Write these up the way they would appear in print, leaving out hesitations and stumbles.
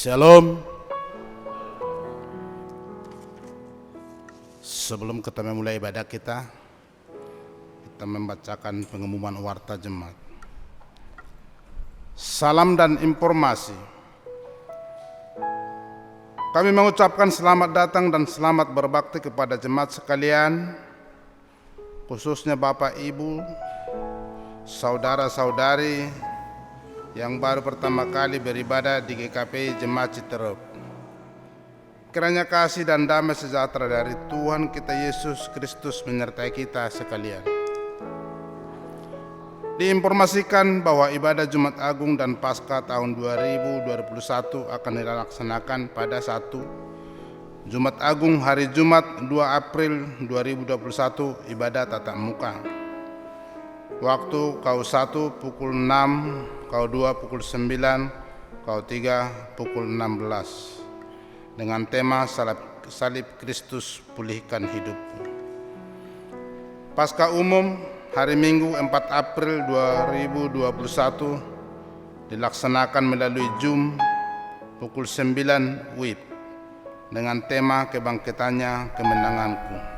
Shalom. Sebelum kita memulai ibadah kita membacakan pengumuman warta jemaat. Salam dan informasi. Kami mengucapkan selamat datang dan selamat berbakti kepada jemaat sekalian, khususnya Bapak, Ibu, saudara-saudari yang baru pertama kali beribadah di GKP Jemaat Citerep. Kiranya kasih dan damai sejahtera dari Tuhan kita Yesus Kristus menyertai kita sekalian. Diinformasikan bahwa ibadah Jumat Agung dan Paskah tahun 2021 akan dilaksanakan pada 1 Jumat Agung hari Jumat 2 April 2021 ibadah tatap muka. Waktu kau 1 pukul 6, kau 2 pukul 9, kau 3 pukul 16 dengan tema Salib Kristus Pulihkan Hidupku. Paskah umum hari Minggu 4 April 2021 dilaksanakan melalui Zoom pukul 9 WIB dengan tema Kebangkitannya Kemenanganku.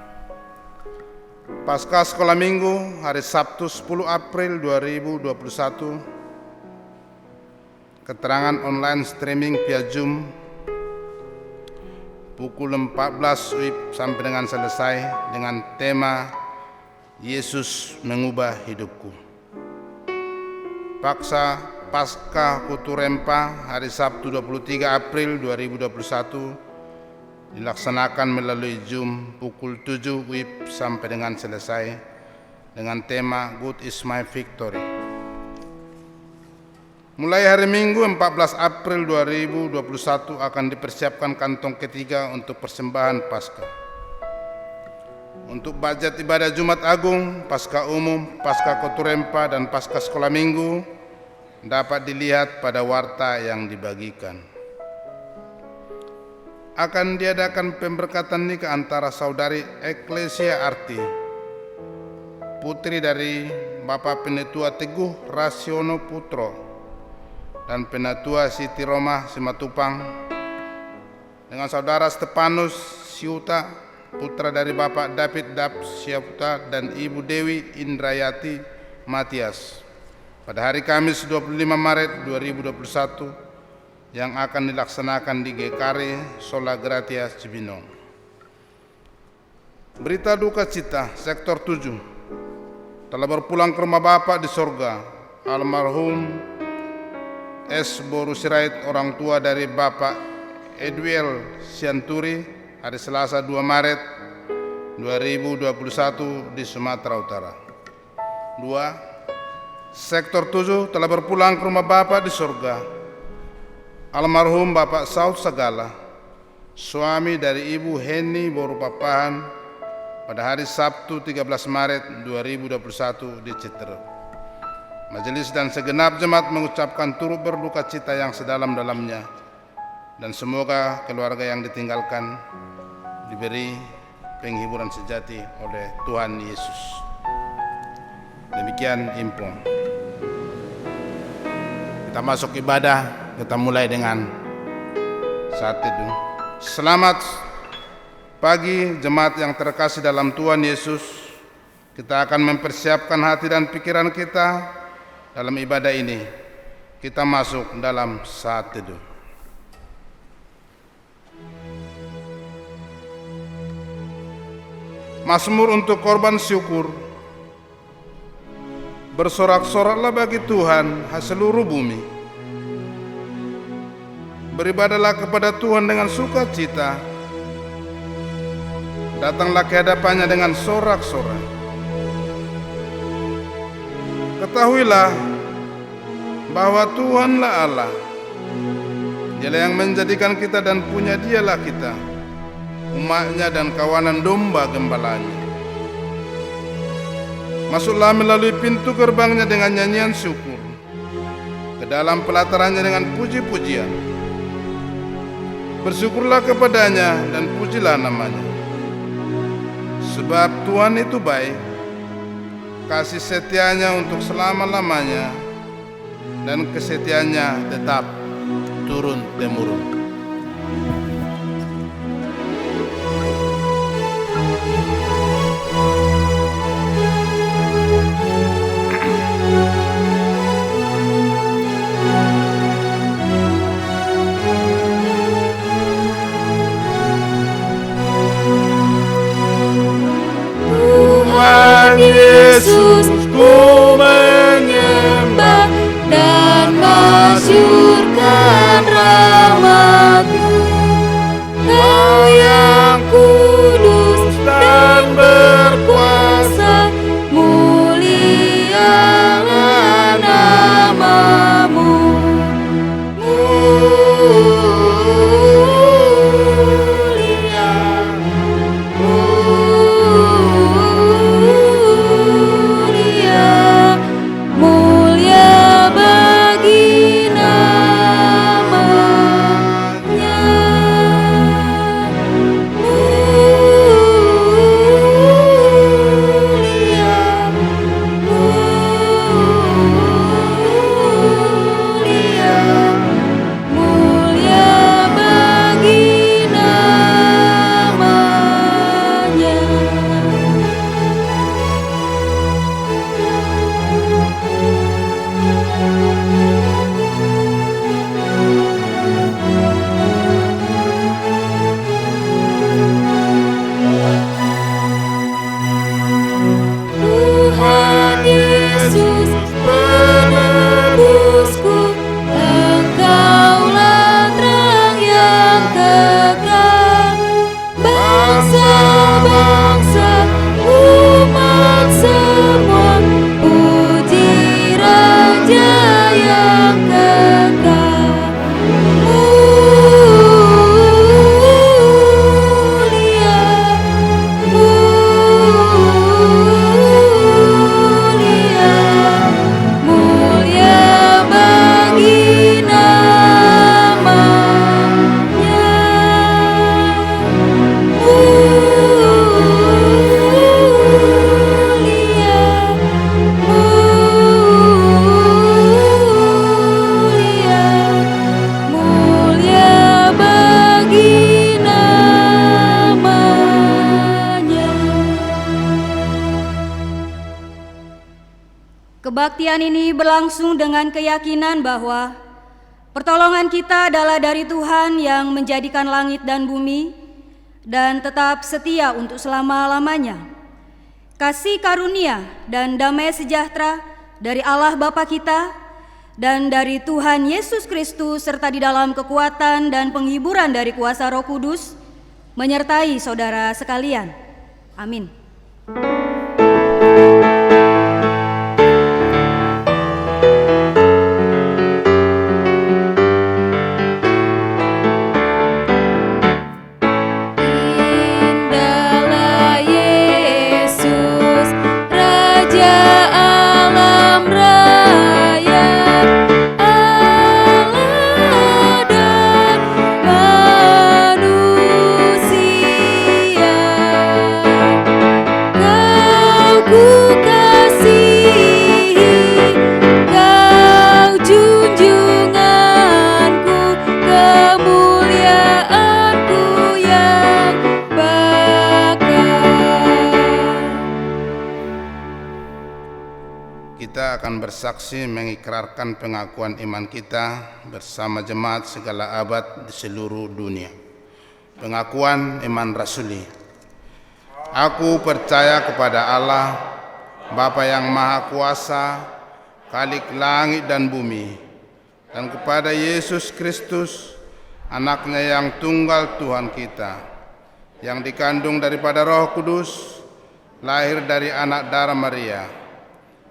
Paskah sekolah minggu hari Sabtu 10 April 2021 keterangan online streaming via Zoom pukul 14 WIB sampai dengan selesai dengan tema Yesus Mengubah Hidupku. Paskah Kutu Rempa hari Sabtu 23 April 2021 dilaksanakan melalui Zoom pukul 7 WIB sampai dengan selesai dengan tema Good is my victory. Mulai hari Minggu 14 April 2021 akan dipersiapkan kantong ketiga untuk persembahan Paskah. Untuk budget ibadah Jumat Agung, Paskah umum, Paskah Kutu Rempa, dan Paskah sekolah minggu dapat dilihat pada warta yang dibagikan. Akan diadakan pemberkatan nikah antara saudari Eklesia Arti, putri dari Bapak Penatua Teguh Rasiono Putro dan Penatua Siti Roma Simatupang, dengan saudara Stefanus Siuta, putra dari Bapak David Dap Siuta dan Ibu Dewi Indrayati Matias, pada hari Kamis 25 Maret 2021 yang akan dilaksanakan di GKR Sola Gratia Cibinong. Berita duka cita sektor 7 telah berpulang ke rumah Bapak di sorga almarhum S. Boru Sirait, orang tua dari Bapak Edwiel Sianturi, hari Selasa 2 Maret 2021 di Sumatera Utara. 2. Sektor 7 telah berpulang ke rumah Bapak di sorga almarhum Bapak Saud Sagala, suami dari Ibu Heni Boru Papahan, pada hari Sabtu 13 Maret 2021 di Citerep. Majelis dan segenap jemaat mengucapkan turut berduka cita yang sedalam-dalamnya, dan semoga keluarga yang ditinggalkan diberi penghiburan sejati oleh Tuhan Yesus. Demikian info. Kita masuk ibadah. Kita mulai dengan saat teduh. Selamat pagi jemaat yang terkasih dalam Tuhan Yesus. Kita akan mempersiapkan hati dan pikiran kita dalam ibadah ini. Kita masuk dalam saat teduh. Mazmur untuk korban syukur. Bersorak-soraklah bagi Tuhan seluruh bumi. Beribadahlah kepada Tuhan dengan sukacita. Datanglah ke hadapannya dengan sorak-sorai. Ketahuilah bahwa Tuhanlah Allah. Dialah yang menjadikan kita dan punya Dialah kita, umatnya dan kawanan domba gembalanya. Masuklah melalui pintu gerbangnya dengan nyanyian syukur, ke dalam pelatarannya dengan puji-pujian. Bersyukurlah kepadanya dan pujilah namanya. Sebab Tuhan itu baik, kasih setianya untuk selama-lamanya, dan kesetiaannya tetap turun-temurun. Tuhan Yesus, ku menyembah dan masyurkan rahmat-Mu. Kau yang kudus dan berkuasa, mulialah nama-Mu. Tuhan Yesus, penebusku, Engkaulah terang yang kekal. Bangsa-bangsa, umat semua, puji Raja yang kekal. Mulia bagi namanya. Mulia bagi namanya. Kebaktian ini berlangsung dengan keyakinan bahwa pertolongan kita adalah dari Tuhan yang menjadikan langit dan bumi dan tetap setia untuk selama-lamanya. Kasih karunia dan damai sejahtera dari Allah Bapa kita dan dari Tuhan Yesus Kristus serta di dalam kekuatan dan penghiburan dari kuasa Roh Kudus menyertai saudara sekalian. Amin. Indahlah Yesus, Raja alam raya, Allah dan manusia. Kau ku kasihi, Kau junjunganku, kemuliaanku yang Kita akan bersaksi mengikrarkan pengakuan iman kita bersama jemaat segala abad di seluruh dunia. Pengakuan iman rasuli. Aku percaya kepada Allah, Bapa yang Maha Kuasa, Khalik langit dan bumi, dan kepada Yesus Kristus, anaknya yang tunggal Tuhan kita, yang dikandung daripada Roh Kudus, lahir dari anak darah Maria,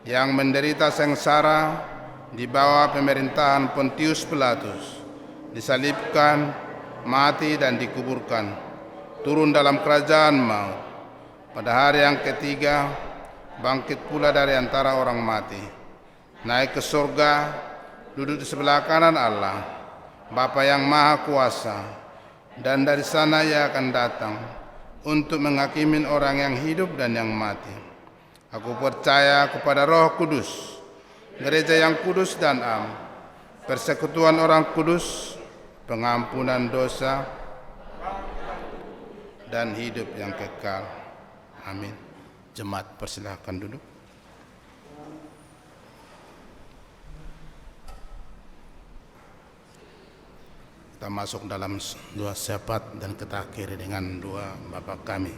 yang menderita sengsara di bawah pemerintahan Pontius Pilatus, disalibkan, mati dan dikuburkan, turun dalam kerajaan maut, pada hari yang ketiga bangkit pula dari antara orang mati, naik ke surga, duduk di sebelah kanan Allah, Bapa yang Maha Kuasa, dan dari sana Ia akan datang untuk menghakimin orang yang hidup dan yang mati. Aku percaya kepada Roh Kudus, gereja yang kudus dan am, persekutuan orang kudus, pengampunan dosa, dan hidup yang kekal. Amin. Jemaat persilahkan duduk. Kita masuk dalam doa syafaat dan kita akhiri dengan doa Bapa kami.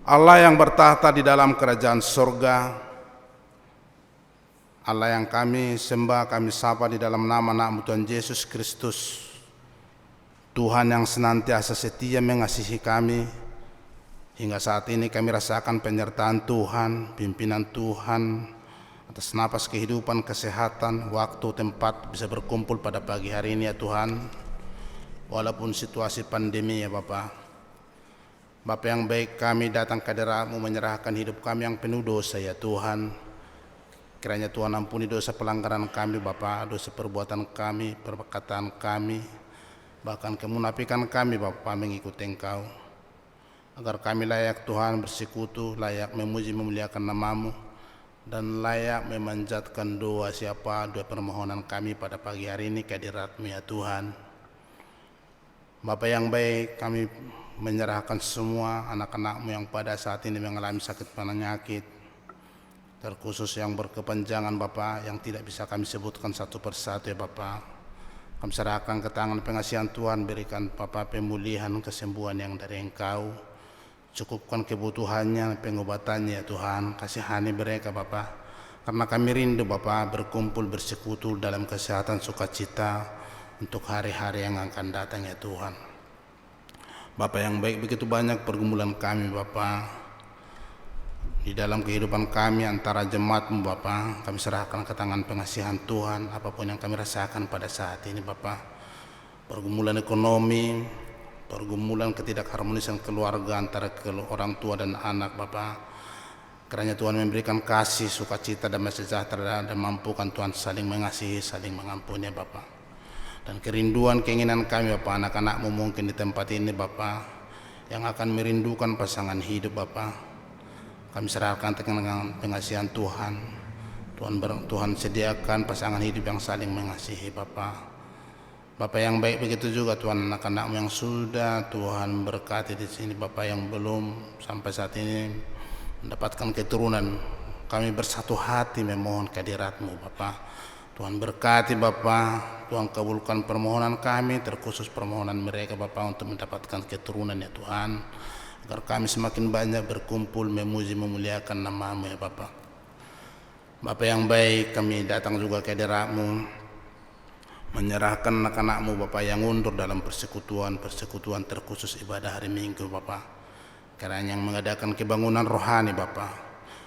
Allah yang bertahta di dalam kerajaan surga, Allah yang kami sembah, kami sapa di dalam nama-Mu Tuhan Yesus Kristus, Tuhan yang senantiasa setia mengasihi kami. Hingga saat ini kami rasakan penyertaan Tuhan, pimpinan Tuhan atas napas kehidupan, kesehatan, waktu, tempat bisa berkumpul pada pagi hari ini ya Tuhan. Walaupun situasi pandemi ya Bapa. Bapa yang baik, kami datang ke hadirat-Mu menyerahkan hidup kami yang penuh dosa ya Tuhan. Kiranya Tuhan ampuni dosa pelanggaran kami Bapa, dosa perbuatan kami, perkataan kami, bahkan kemunafikan kami Bapa mengikuti Engkau. Agar kami layak Tuhan bersekutu, layak memuji memuliakan nama-Mu, dan layak memanjatkan doa permohonan kami pada pagi hari ini ke hadirat-Mu ya Tuhan. Bapa yang baik, kami menyerahkan semua anak-anak-Mu yang pada saat ini mengalami sakit penyakit, terkhusus yang berkepanjangan Bapa, yang tidak bisa kami sebutkan satu persatu ya Bapa. Kami serahkan ke tangan pengasihan Tuhan, berikan Bapa pemulihan, kesembuhan yang dari Engkau. Cukupkan kebutuhannya, pengobatannya ya Tuhan. Kasihani mereka Bapa, karena kami rindu Bapa berkumpul bersekutu dalam kesehatan sukacita untuk hari-hari yang akan datang ya Tuhan. Bapa yang baik, begitu banyak pergumulan kami Bapa di dalam kehidupan kami antara jemaat-Mu Bapa. Kami serahkan ke tangan pengasihan Tuhan apapun yang kami rasakan pada saat ini Bapa. Pergumulan ekonomi, pergumulan ketidakharmonisan keluarga antara orang tua dan anak Bapa. Kiranya Tuhan memberikan kasih, sukacita, damai sejahtera, dan mampukan Tuhan saling mengasihi, saling mengampuni Bapa. Dan kerinduan keinginan kami Bapa, anak-anak-Mu mungkin di tempat ini Bapa, yang akan merindukan pasangan hidup Bapa, kami serahkan dengan pengasihan Tuhan. Tuhan sediakan pasangan hidup yang saling mengasihi Bapa. Bapa yang baik, begitu juga Tuhan anak-anak-Mu yang sudah Tuhan berkati di sini Bapa, yang belum sampai saat ini mendapatkan keturunan. Kami bersatu hati memohon kehadirat-Mu Bapa. Tuhan berkati Bapa, Tuhan kabulkan permohonan kami, terkhusus permohonan mereka Bapa untuk mendapatkan keturunan ya Tuhan, agar kami semakin banyak berkumpul memuji memuliakan nama-Mu ya Bapa. Bapa yang baik, kami datang juga ke hadirat-Mu menyerahkan anak-anak-Mu Bapa yang undur dalam persekutuan terkhusus ibadah hari Minggu Bapa. Kiranya yang mengadakan kebangunan rohani Bapa,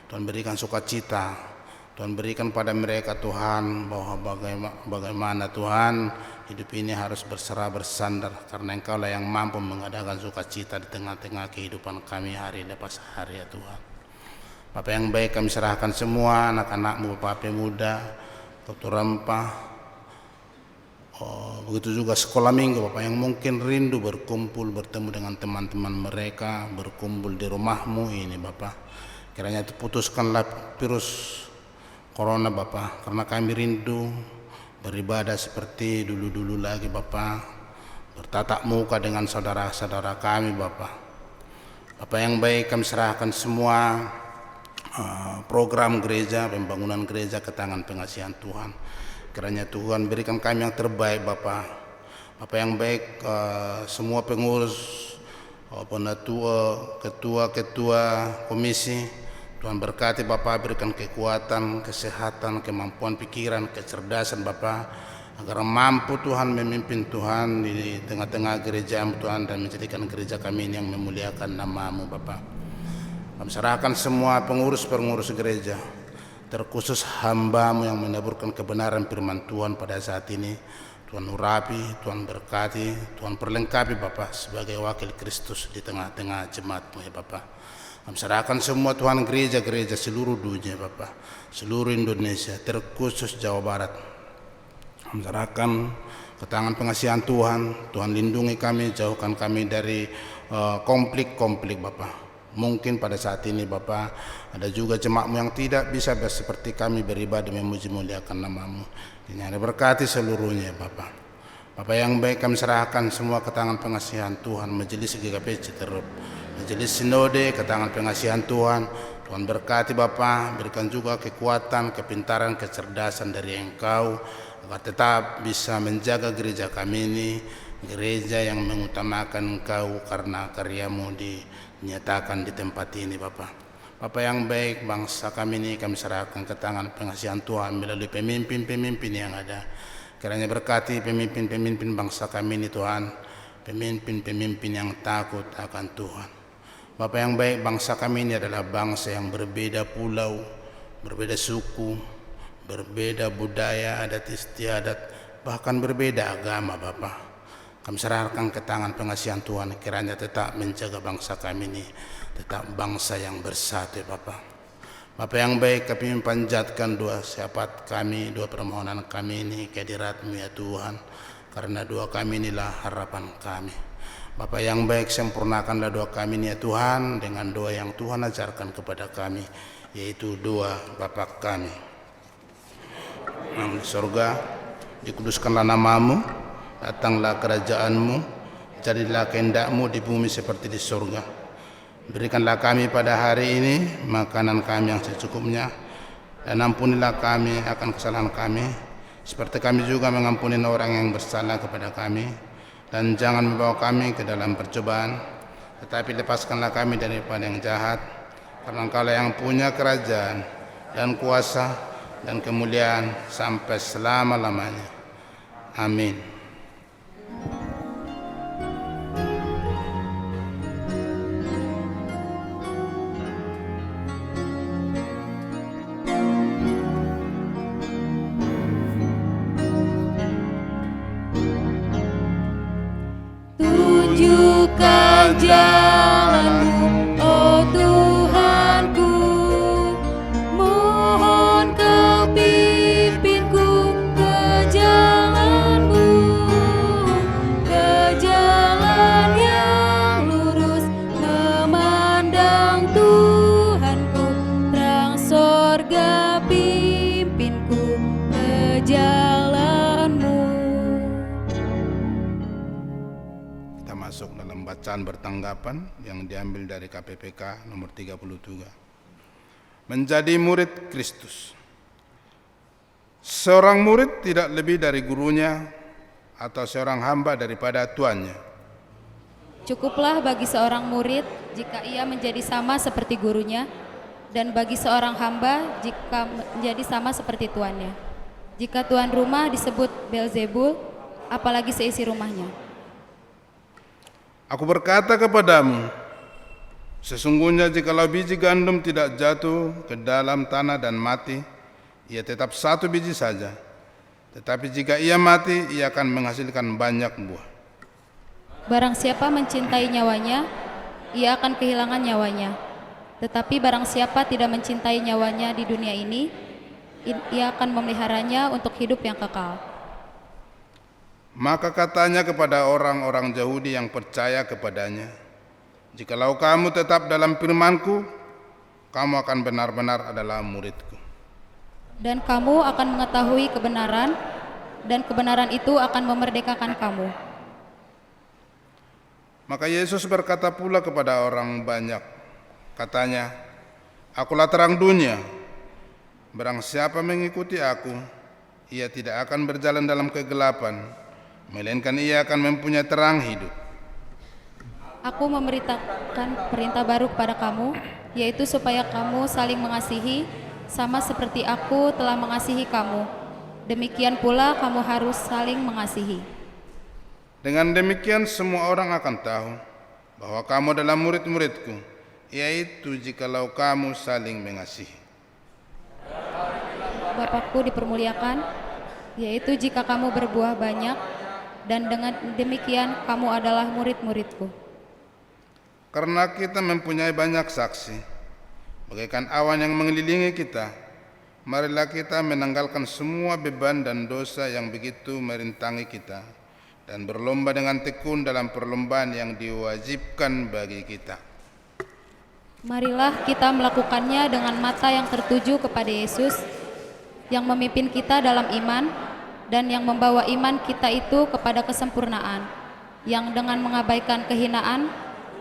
Tuhan berikan sukacita, Tuhan berikan pada mereka Tuhan bahwa bagaimana Tuhan hidup ini harus berserah bersandar, karena Engkau-lah yang mampu mengadakan sukacita di tengah-tengah kehidupan kami hari lepas hari ya Tuhan. Bapa yang baik, kami serahkan semua anak-anak-Mu Bapa pemuda, Dr. Rempah, begitu juga sekolah minggu Bapa, yang mungkin rindu berkumpul bertemu dengan teman-teman mereka, berkumpul di rumah-Mu ini Bapa. Kiranya putuskanlah virus Corona Bapa, karena kami rindu beribadah seperti dulu-dulu lagi Bapa, bertatap muka dengan saudara-saudara kami Bapa. Bapa yang baik, kami serahkan semua program gereja, pembangunan gereja ke tangan pengasihan Tuhan. Kiranya Tuhan berikan kami yang terbaik Bapa. Bapa yang baik, semua pengurus, penatua, ketua-ketua komisi, Tuhan berkati Bapa, berikan kekuatan, kesehatan, kemampuan pikiran, kecerdasan Bapa, agar mampu Tuhan memimpin Tuhan di tengah-tengah gereja-Mu Tuhan, dan menjadikan gereja kami ini yang memuliakan nama-Mu Bapa. Kami serahkan semua pengurus-pengurus gereja, terkhusus hamba-Mu yang menaburkan kebenaran firman Tuhan pada saat ini. Tuhan urapi, Tuhan berkati, Tuhan perlengkapi Bapa sebagai wakil Kristus di tengah-tengah jemaat-Mu ya Bapa. Kami serahkan semua Tuhan gereja-gereja seluruh dunia Bapa, seluruh Indonesia, terkhusus Jawa Barat. Kami serahkan ke tangan pengasihan Tuhan. Tuhan lindungi kami, jauhkan kami dari konflik-konflik Bapa. Mungkin pada saat ini Bapa, ada juga jemaat-Mu yang tidak bisa seperti kami beribadah memuji muliakan nama-Mu. Ini berkati seluruhnya Bapa. Bapa yang baik, kami serahkan semua ke tangan pengasihan Tuhan, majelis GKP Citerup, majelis sinode ke tangan pengasihan Tuhan. Tuhan berkati Bapa, berikan juga kekuatan, kepintaran, kecerdasan dari Engkau, agar tetap bisa menjaga gereja kami ini, gereja yang mengutamakan Engkau karena karya-Mu dinyatakan di tempat ini Bapa. Bapa yang baik, bangsa kami ini kami serahkan ke tangan pengasihan Tuhan melalui pemimpin-pemimpin yang ada. Kiranya berkati pemimpin-pemimpin bangsa kami ini Tuhan, pemimpin-pemimpin yang takut akan Tuhan. Bapa yang baik, bangsa kami ini adalah bangsa yang berbeda pulau, berbeda suku, berbeda budaya, adat istiadat, bahkan berbeda agama Bapa. Kami serahkan ke tangan pengasihan Tuhan, kiranya tetap menjaga bangsa kami ini, tetap bangsa yang bersatu Bapa. Bapa yang baik, kami panjatkan dua syafaat kami, dua permohonan kami ini ke hadirat-Mu ya Tuhan, karena doa kami inilah harapan kami. Bapa yang baik, sempurnakanlah doa kami ini ya Tuhan dengan doa yang Tuhan ajarkan kepada kami, yaitu doa Bapa kami yang di surga, dikuduskanlah nama-Mu, datanglah kerajaan-Mu, jadilah kehendak-Mu di bumi seperti di surga. Berikanlah kami pada hari ini makanan kami yang secukupnya, dan ampunilah kami akan kesalahan kami, seperti kami juga mengampuni orang yang bersalah kepada kami. Dan jangan membawa kami ke dalam percobaan, tetapi lepaskanlah kami daripada yang jahat, karena Engkaulah yang punya kerajaan dan kuasa dan kemuliaan sampai selama-lamanya. Amin. Tunjukkan jalan-Mu, oh Tuhanku, mohon Kau pimpinku ke jalan-Mu, ke jalan yang lurus, memandang Tuhanku, terang sorga pimpinku ke jalan-Mu. Masuk dalam bacaan bertanggapan yang diambil dari KPPK nomor 33. Menjadi murid Kristus. Seorang murid tidak lebih dari gurunya atau seorang hamba daripada tuannya. Cukuplah bagi seorang murid jika ia menjadi sama seperti gurunya, dan bagi seorang hamba jika menjadi sama seperti tuannya. Jika tuan rumah disebut Beelzebul, apalagi seisi rumahnya. Aku berkata kepadamu, sesungguhnya jikalau biji gandum tidak jatuh ke dalam tanah dan mati, ia tetap satu biji saja. Tetapi jika ia mati, ia akan menghasilkan banyak buah. Barang siapa mencintai nyawanya, ia akan kehilangan nyawanya. Tetapi barang siapa tidak mencintai nyawanya di dunia ini, ia akan memeliharanya untuk hidup yang kekal. Maka katanya kepada orang-orang Yahudi yang percaya kepadanya, jikalau kamu tetap dalam firman-Ku, kamu akan benar-benar adalah murid-Ku. Dan kamu akan mengetahui kebenaran, dan kebenaran itu akan memerdekakan kamu. Maka Yesus berkata pula kepada orang banyak, katanya, Akulah terang dunia. Barang siapa mengikuti Aku, ia tidak akan berjalan dalam kegelapan, melainkan ia akan mempunyai terang hidup. Aku memberitakan perintah baru kepada kamu, yaitu supaya kamu saling mengasihi, sama seperti Aku telah mengasihi kamu. Demikian pula kamu harus saling mengasihi. Dengan demikian semua orang akan tahu bahwa kamu adalah murid-murid-Ku, yaitu jikalau kamu saling mengasihi. Bapakku dipermuliakan, yaitu jika kamu berbuah banyak, dan dengan demikian kamu adalah murid-murid-Ku. Karena kita mempunyai banyak saksi, bagaikan awan yang mengelilingi kita, marilah kita menanggalkan semua beban dan dosa yang begitu merintangi kita, dan berlomba dengan tekun dalam perlombaan yang diwajibkan bagi kita. Marilah kita melakukannya dengan mata yang tertuju kepada Yesus, yang memimpin kita dalam iman, dan yang membawa iman kita itu kepada kesempurnaan, yang dengan mengabaikan kehinaan,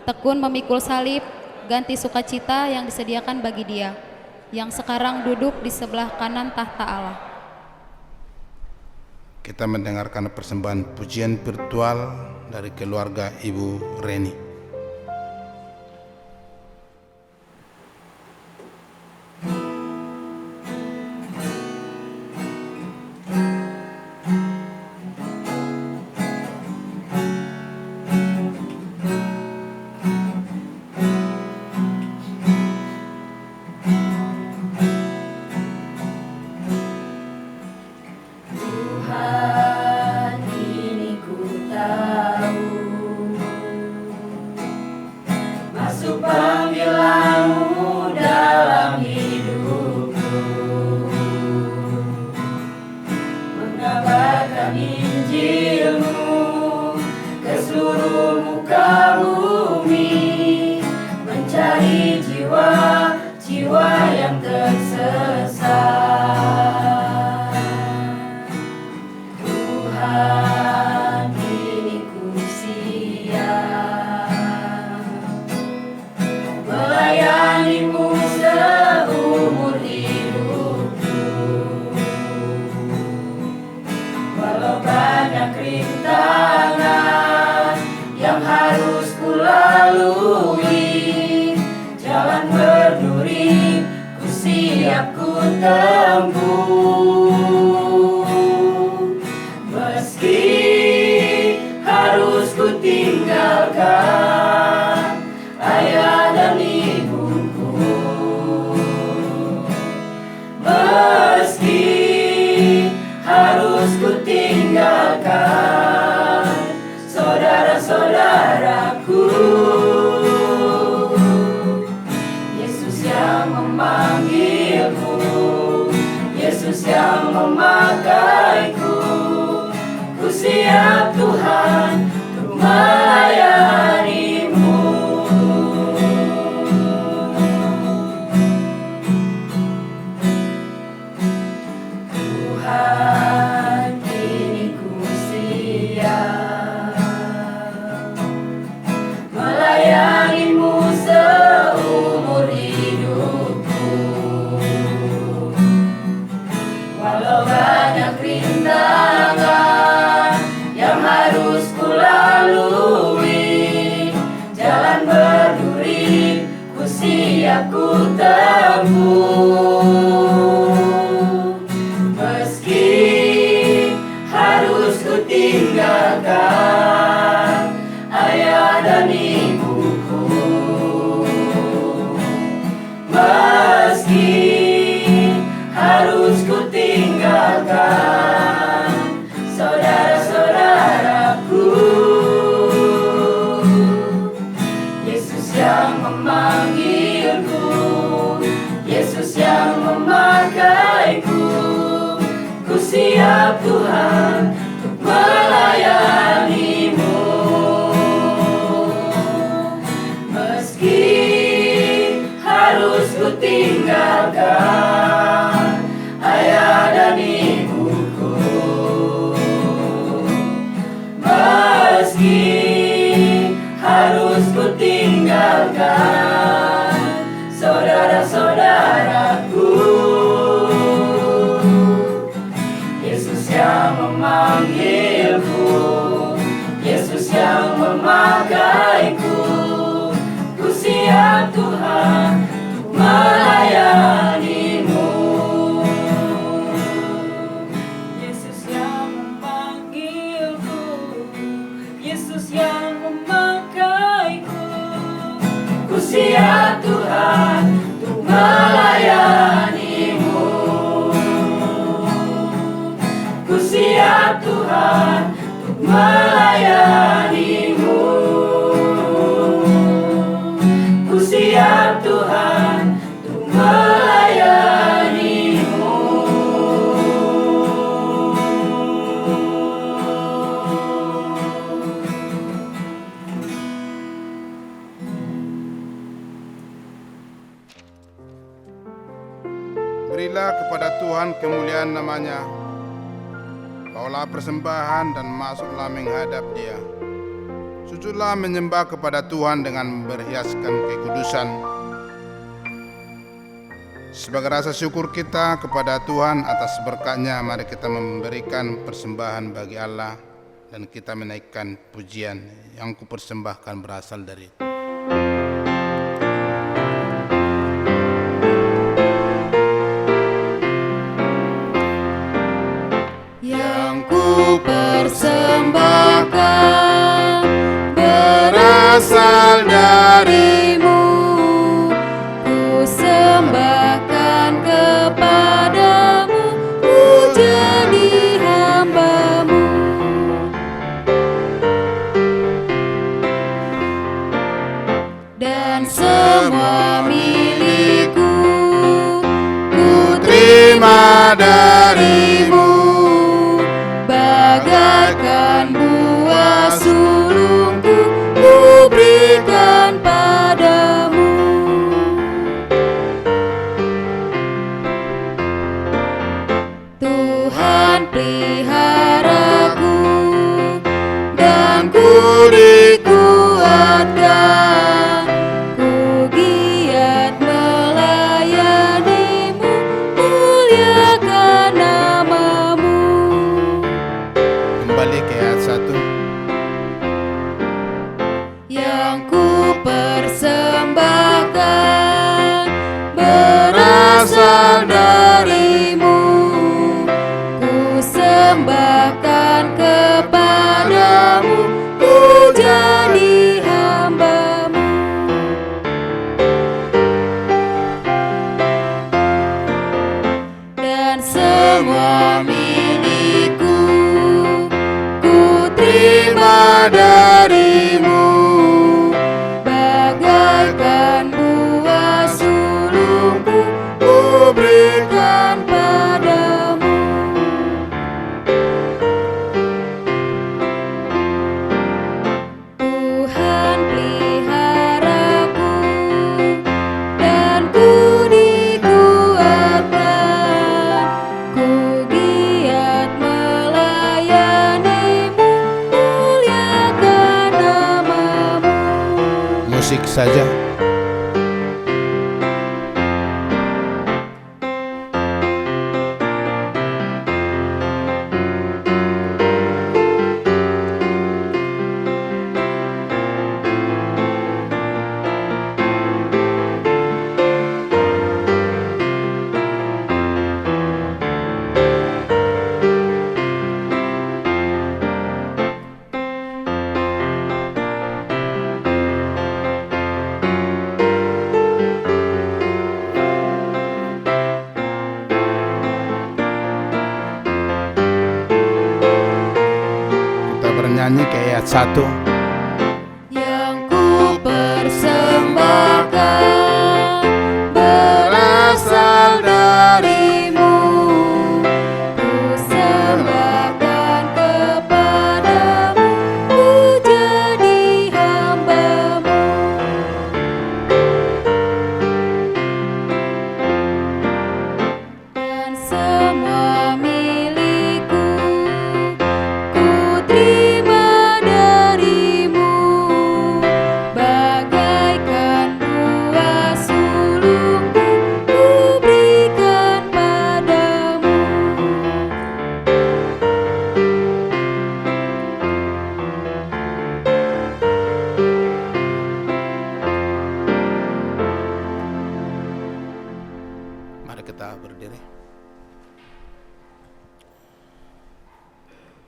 tekun memikul salib, ganti sukacita yang disediakan bagi Dia, yang sekarang duduk di sebelah kanan tahta Allah. Kita mendengarkan persembahan pujian virtual dari keluarga Ibu Reni. kita kepada Tuhan kemuliaan namanya. Bawalah persembahan dan masuklah menghadap Dia. Sujudlah menyembah kepada Tuhan dengan berhiaskan kekudusan. Sebagai rasa syukur kita kepada Tuhan atas berkat-Nya, mari kita memberikan persembahan bagi Allah dan kita menaikkan pujian yang kupersembahkan berasal dari yang ku persembahkan berasal darimu, ku sembahkan kepadamu, ku jadi hambamu. Dan semua milikku ku terima darimu, bagaikan buah sulungku ku berikan padamu. Tuhan peliharaku dan ku dikuatkan, ku giat melayanimu, muliakan namamu. kembali ke ayat 1. Yang ku persembahkan berasal darimu, ku sembahkan kepadamu, ku jadi hambamu. Dan semua milikku ku terima darimu, bagaikan buah sulungku ku berikan padamu. Tuhan peliharaku dan ku dikuatkan, ku giat melayanimu, muliakan namamu. Musik saja. Kita bernyanyi ke ayat 1. Yang ku persembahkan berasal darimu, ku sembahkan kepadamu, ku jadi hambamu. Dan semua milikku ku terima darimu, bagaikan buah sulungku ku berikan padamu. Mari kita berdiri.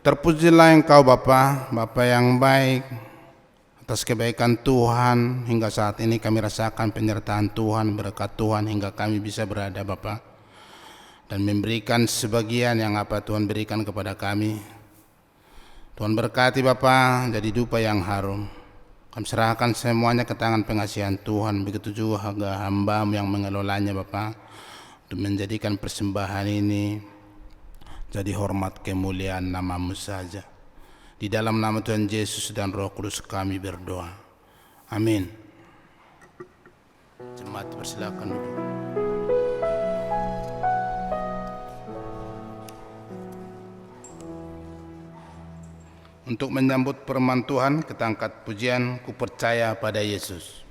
Terpujilah Engkau Bapa, Bapa yang baik. Atas kebaikan Tuhan hingga saat ini kami rasakan penyertaan Tuhan, berkat Tuhan hingga kami bisa berada Bapa, dan memberikan sebagian yang apa Tuhan berikan kepada kami. Tuhan berkati Bapa, jadi dupa yang harum. Kami serahkan semuanya ke tangan pengasihan Tuhan, begitu juga hamba-Mu yang mengelolanya Bapa, untuk menjadikan persembahan ini jadi hormat kemuliaan nama-Mu saja. Di dalam nama Tuhan Yesus dan Roh Kudus kami berdoa. Amin. Jemaat persilakan duduk. Untuk menyambut firman Tuhan, kita angkat pujian Ku Percaya Pada Yesus.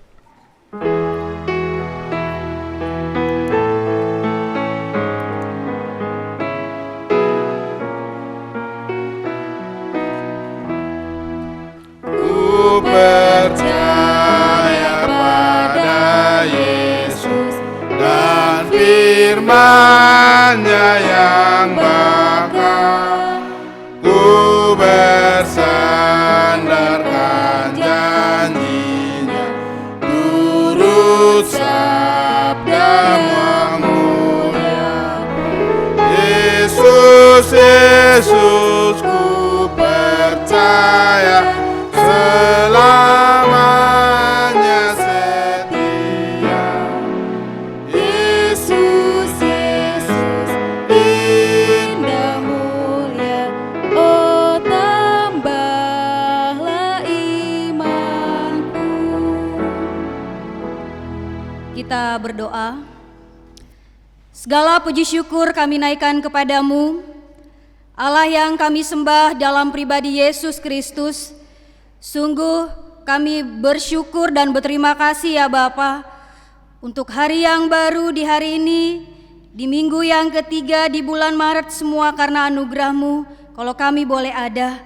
Ku percaya pada Yesus dan firman-Nya yang bakal. Ku bersandarkan janji-Nya, turut sabda-Mu yang mulia. Yesus, Yesus, ku percaya selamanya setia. Yesus, Yesus, indah mulia, oh tambahlah imanku. Kita berdoa. Segala puji syukur kami naikkan kepadamu, Allah yang kami sembah dalam pribadi Yesus Kristus. Sungguh kami bersyukur dan berterima kasih ya Bapa, untuk hari yang baru di hari ini, di minggu yang ketiga di bulan Maret, semua karena anugerah-Mu kalau kami boleh ada.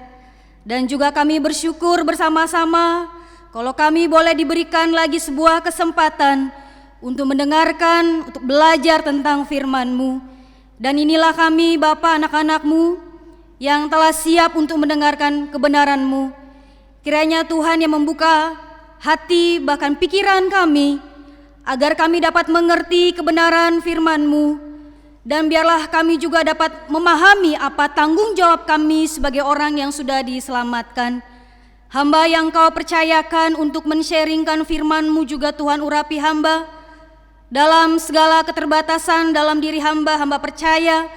Dan juga kami bersyukur bersama-sama kalau kami boleh diberikan lagi sebuah kesempatan untuk mendengarkan, untuk belajar tentang firman-Mu. Dan inilah kami Bapa, anak-anak-Mu yang telah siap untuk mendengarkan kebenaran-Mu. Kiranya Tuhan yang membuka hati bahkan pikiran kami, agar kami dapat mengerti kebenaran firman-Mu. Dan biarlah kami juga dapat memahami apa tanggung jawab kami sebagai orang yang sudah diselamatkan. Hamba yang Kau percayakan untuk men-sharingkan firman-Mu juga Tuhan urapi hamba. Dalam segala keterbatasan dalam diri hamba, hamba percaya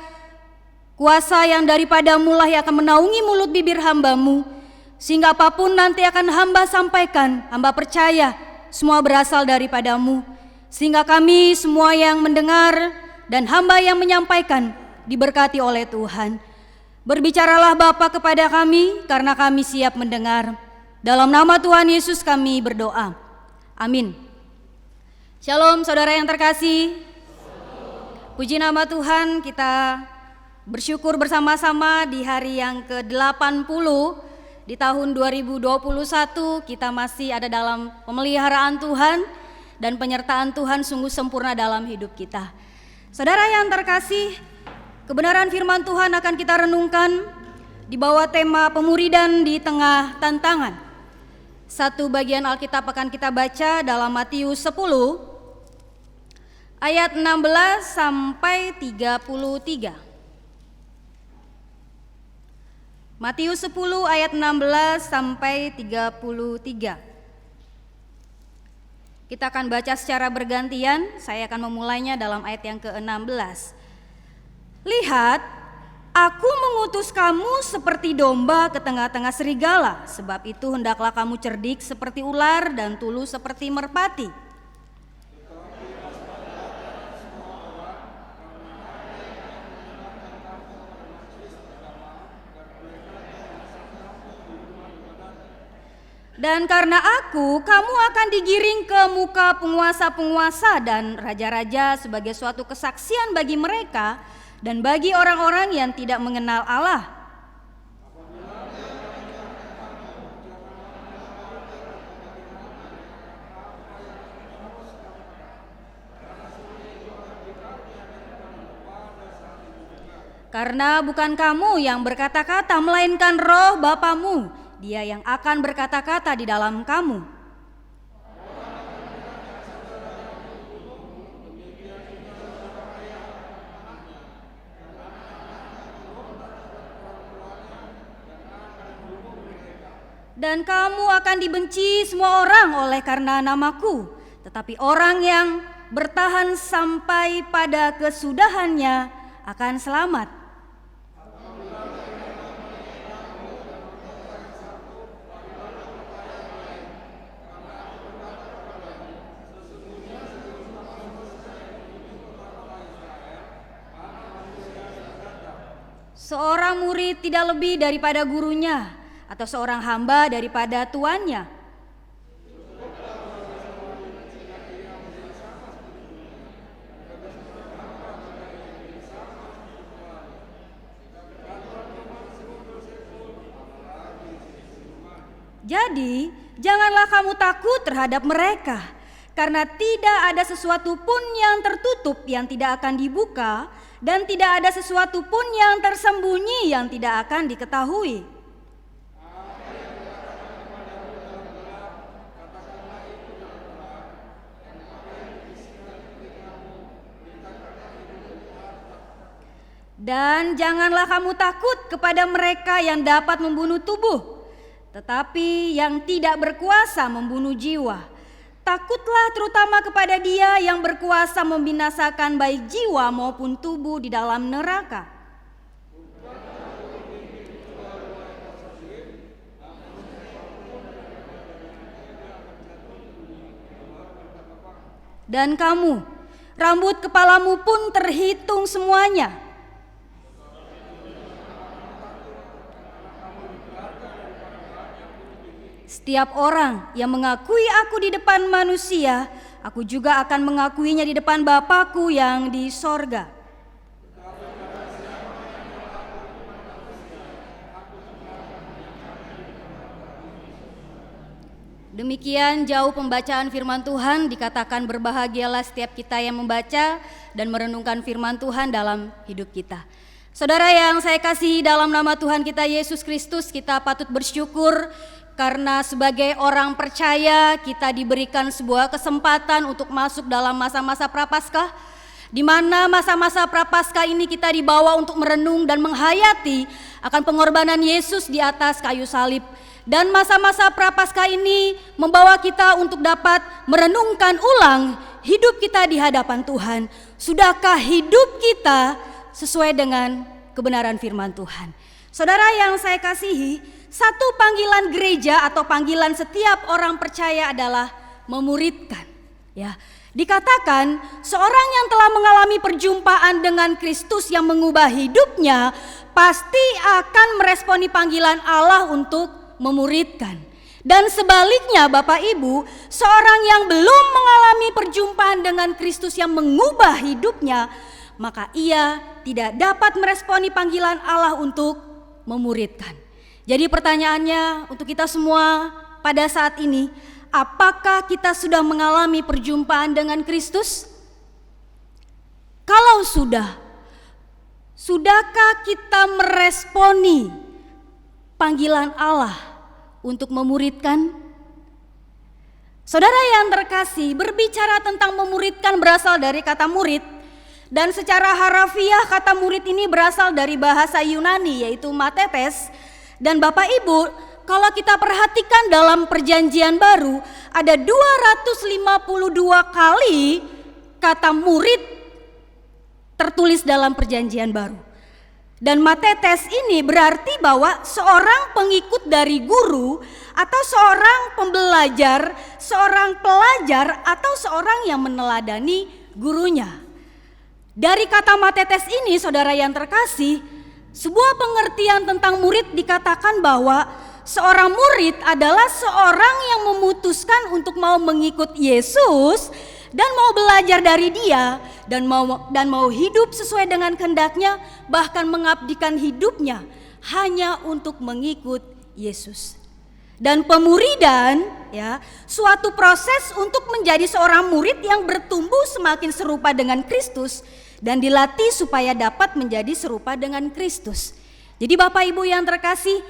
kuasa yang daripada-Mu lah yang akan menaungi mulut bibir hamba-Mu, sehingga apapun nanti akan hamba sampaikan, hamba percaya semua berasal daripada-Mu, sehingga kami semua yang mendengar dan hamba yang menyampaikan diberkati oleh Tuhan. Berbicaralah Bapa kepada kami, karena kami siap mendengar. Dalam nama Tuhan Yesus kami berdoa, amin. Shalom saudara yang terkasih. Puji nama Tuhan, kita bersyukur bersama-sama di hari yang ke-80 di tahun 2021. Kita masih ada dalam pemeliharaan Tuhan dan penyertaan Tuhan sungguh sempurna dalam hidup kita. Saudara yang terkasih, kebenaran firman Tuhan akan kita renungkan di bawah tema pemuridan di tengah tantangan. Satu bagian Alkitab akan kita baca dalam Matius 10 ayat 16 sampai 33. Matius 10 ayat 16 sampai 33. Kita akan baca secara bergantian, saya akan memulainya dalam ayat yang ke-16. Lihat, aku mengutus kamu seperti domba ke tengah-tengah serigala, sebab itu hendaklah kamu cerdik seperti ular dan tulus seperti merpati. Dan karena aku, kamu akan digiring ke muka penguasa-penguasa dan raja-raja sebagai suatu kesaksian bagi mereka dan bagi orang-orang yang tidak mengenal Allah. Karena bukan kamu yang berkata-kata, melainkan Roh Bapamu, Dia yang akan berkata-kata di dalam kamu. Dan kamu akan dibenci semua orang oleh karena namaku, tetapi orang yang bertahan sampai pada kesudahannya akan selamat. Seorang murid tidak lebih daripada gurunya, atau seorang hamba daripada tuannya. Jadi, janganlah kamu takut terhadap mereka, karena tidak ada sesuatu pun yang tertutup yang tidak akan dibuka, dan tidak ada sesuatu pun yang tersembunyi yang tidak akan diketahui. Dan janganlah kamu takut kepada mereka yang dapat membunuh tubuh, tetapi yang tidak berkuasa membunuh jiwa. Takutlah terutama kepada Dia yang berkuasa membinasakan baik jiwa maupun tubuh di dalam neraka. Dan kamu, rambut kepalamu pun terhitung semuanya. Setiap orang yang mengakui aku di depan manusia, aku juga akan mengakuinya di depan Bapa-Ku yang di sorga. Demikian jauh pembacaan firman Tuhan. Dikatakan berbahagialah setiap kita yang membaca dan merenungkan firman Tuhan dalam hidup kita. Saudara yang saya kasihi, dalam nama Tuhan kita Yesus Kristus, kita patut bersyukur karena sebagai orang percaya kita diberikan sebuah kesempatan untuk masuk dalam masa-masa Prapaskah, di mana masa-masa Prapaskah ini kita dibawa untuk merenung dan menghayati akan pengorbanan Yesus di atas kayu salib. Dan masa-masa Prapaskah ini membawa kita untuk dapat merenungkan ulang hidup kita di hadapan Tuhan. Sudahkah hidup kita sesuai dengan kebenaran firman Tuhan? Saudara yang saya kasihi, satu panggilan gereja atau panggilan setiap orang percaya adalah memuridkan. Ya, dikatakan seorang yang telah mengalami perjumpaan dengan Kristus yang mengubah hidupnya pasti akan meresponi panggilan Allah untuk memuridkan. Dan sebaliknya Bapak Ibu, seorang yang belum mengalami perjumpaan dengan Kristus yang mengubah hidupnya, maka ia tidak dapat meresponi panggilan Allah untuk memuridkan. Jadi pertanyaannya untuk kita semua pada saat ini, apakah kita sudah mengalami perjumpaan dengan Kristus? Kalau sudah, sudahkah kita meresponi panggilan Allah untuk memuridkan? Saudara yang terkasih, berbicara tentang memuridkan berasal dari kata murid. Dan secara harafiah kata murid ini berasal dari bahasa Yunani yaitu matetes. Dan Bapak Ibu, kalau kita perhatikan dalam perjanjian baru ada 252 kali kata murid tertulis dalam perjanjian baru. Dan matetes ini berarti bahwa seorang pengikut dari guru atau seorang pembelajar, seorang pelajar atau seorang yang meneladani gurunya. Dari kata matetes ini, saudara yang terkasih, sebuah pengertian tentang murid dikatakan bahwa seorang murid adalah seorang yang memutuskan untuk mau mengikut Yesus dan mau belajar dari Dia dan mau hidup sesuai dengan kehendaknya, bahkan mengabdikan hidupnya hanya untuk mengikut Yesus. Dan pemuridan, ya, suatu proses untuk menjadi seorang murid yang bertumbuh semakin serupa dengan Kristus dan dilatih supaya dapat menjadi serupa dengan Kristus. Jadi Bapak Ibu yang terkasih,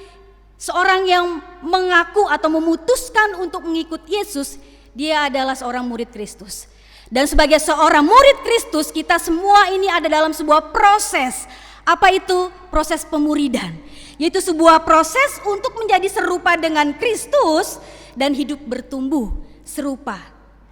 seorang yang mengaku atau memutuskan untuk mengikut Yesus, dia adalah seorang murid Kristus. Dan sebagai seorang murid Kristus, kita semua ini ada dalam sebuah proses. Apa itu? Proses pemuridan. Yaitu sebuah proses untuk menjadi serupa dengan Kristus dan hidup bertumbuh serupa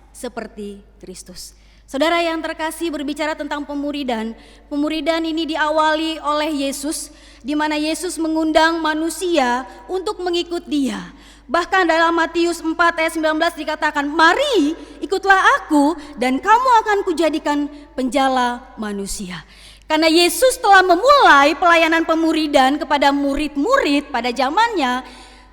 seperti Kristus. Saudara yang terkasih, berbicara tentang pemuridan. Pemuridan ini diawali oleh Yesus, di mana Yesus mengundang manusia untuk mengikut Dia. Bahkan dalam Matius 4 ayat 19 dikatakan, "Mari ikutlah aku dan kamu akan kujadikan penjala manusia." Karena Yesus telah memulai pelayanan pemuridan kepada murid-murid pada zamannya,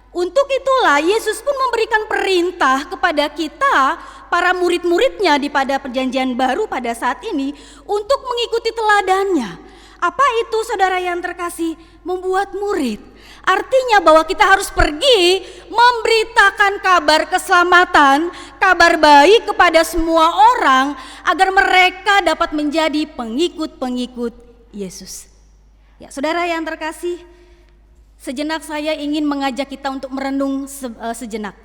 Untuk itulah Yesus pun memberikan perintah kepada kita, para murid-muridnya pada perjanjian baru pada saat ini, untuk mengikuti teladannya. Apa itu saudara yang terkasih? Membuat murid. Artinya bahwa kita harus pergi memberitakan kabar keselamatan, kabar baik kepada semua orang, agar mereka dapat menjadi pengikut-pengikut Yesus. Ya, saudara yang terkasih, sejenak saya ingin mengajak kita untuk merenung sejenak.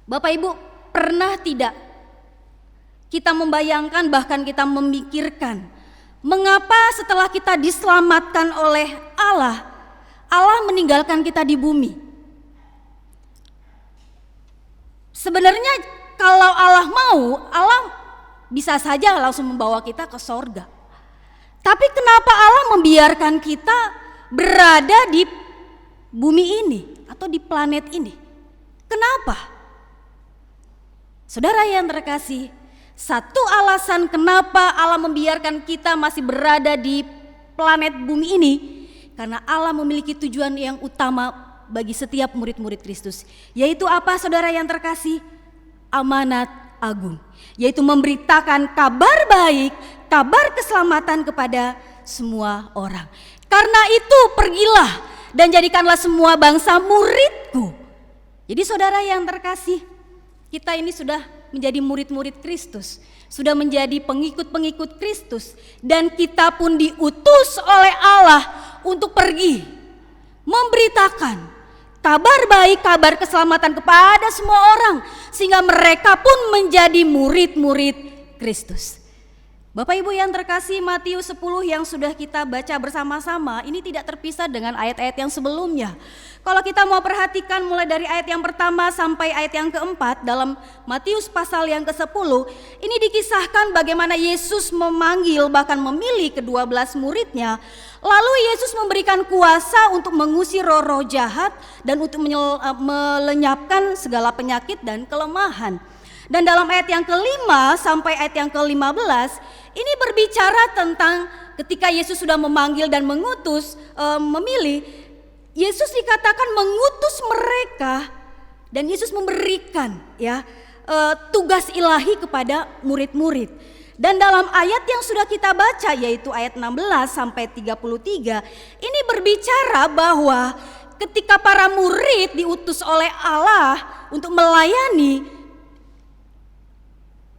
Bapak Ibu, pernah tidak kita membayangkan, bahkan kita memikirkan, mengapa setelah kita diselamatkan oleh Allah, Allah meninggalkan kita di bumi? Sebenarnya kalau Allah mau, Allah bisa saja langsung membawa kita ke sorga. Tapi kenapa Allah membiarkan kita berada di bumi ini atau di planet ini? Kenapa? Saudara yang terkasih, satu alasan kenapa Allah membiarkan kita masih berada di planet bumi ini, karena Allah memiliki tujuan yang utama bagi setiap murid-murid Kristus. Yaitu apa saudara yang terkasih? Amanat agung. Yaitu memberitakan kabar baik, kabar keselamatan kepada semua orang. Karena itu pergilah dan jadikanlah semua bangsa muridku. Jadi saudara yang terkasih, kita ini sudah menjadi murid-murid Kristus, sudah menjadi pengikut-pengikut Kristus, dan kita pun diutus oleh Allah untuk pergi memberitakan kabar baik, kabar keselamatan kepada semua orang, sehingga mereka pun menjadi murid-murid Kristus. Bapak Ibu yang terkasih, Matius 10 yang sudah kita baca bersama-sama ini tidak terpisah dengan ayat-ayat yang sebelumnya. Kalau kita mau perhatikan mulai dari ayat yang pertama sampai ayat yang keempat dalam Matius pasal yang ke-10, ini dikisahkan bagaimana Yesus memanggil bahkan memilih ke-12 muridnya. Lalu Yesus memberikan kuasa untuk mengusir roh-roh jahat dan untuk melenyapkan segala penyakit dan kelemahan. Dan dalam ayat yang kelima sampai ayat yang ke-15 ini berbicara tentang ketika Yesus sudah memanggil dan mengutus, memilih, Yesus dikatakan mengutus mereka dan Yesus memberikan tugas ilahi kepada murid-murid. Dan dalam ayat yang sudah kita baca yaitu ayat 16 sampai 33 ini berbicara bahwa ketika para murid diutus oleh Allah untuk melayani,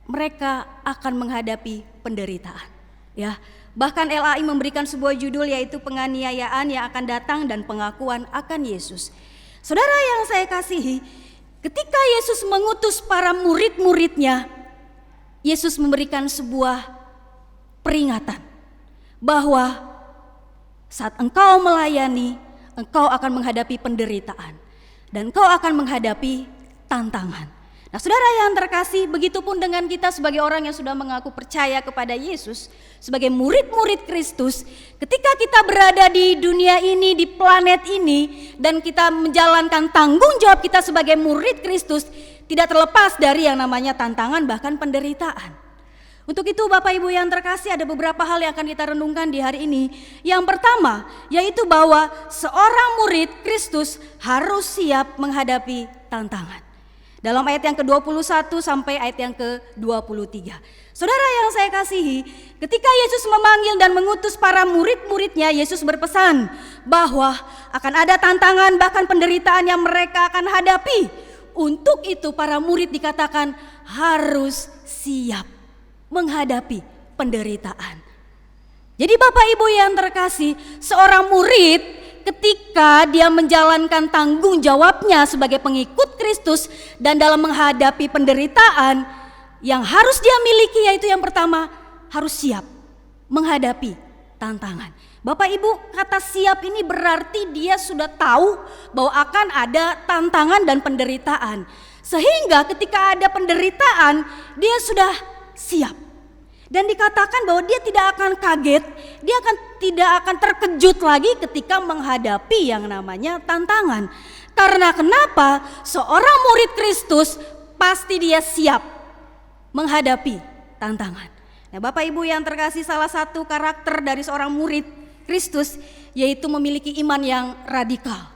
mereka akan menghadapi penderitaan. Ya, bahkan LAI memberikan sebuah judul yaitu penganiayaan yang akan datang dan pengakuan akan Yesus. Saudara yang saya kasihi, ketika Yesus mengutus para murid-muridnya, Yesus memberikan sebuah peringatan bahwa saat engkau melayani, engkau akan menghadapi penderitaan dan engkau akan menghadapi tantangan. Nah, saudara yang terkasih, begitupun dengan kita sebagai orang yang sudah mengaku percaya kepada Yesus, sebagai murid-murid Kristus, ketika kita berada di dunia ini, di planet ini, dan kita menjalankan tanggung jawab kita sebagai murid Kristus, tidak terlepas dari yang namanya tantangan bahkan penderitaan. Untuk itu Bapak Ibu yang terkasih, ada beberapa hal yang akan kita renungkan di hari ini. Yang pertama, yaitu bahwa seorang murid Kristus harus siap menghadapi tantangan. Dalam ayat yang ke-21 sampai ayat yang ke-23. Saudara yang saya kasihi, ketika Yesus memanggil dan mengutus para murid-muridnya, Yesus berpesan bahwa akan ada tantangan bahkan penderitaan yang mereka akan hadapi. Untuk itu para murid dikatakan harus siap menghadapi penderitaan. Jadi Bapak Ibu yang terkasih, seorang murid ketika dia menjalankan tanggung jawabnya sebagai pengikut Kristus dan dalam menghadapi penderitaan, yang harus dia miliki yaitu yang pertama, harus siap menghadapi tantangan. Bapak Ibu, kata siap ini berarti dia sudah tahu bahwa akan ada tantangan dan penderitaan. Sehingga ketika ada penderitaan, dia sudah siap. Dan dikatakan bahwa dia tidak akan kaget, dia tidak akan terkejut lagi ketika menghadapi yang namanya tantangan. Karena kenapa? Seorang murid Kristus pasti dia siap menghadapi tantangan. Nah, Bapak Ibu yang terkasih, salah satu karakter dari seorang murid Kristus yaitu memiliki iman yang radikal.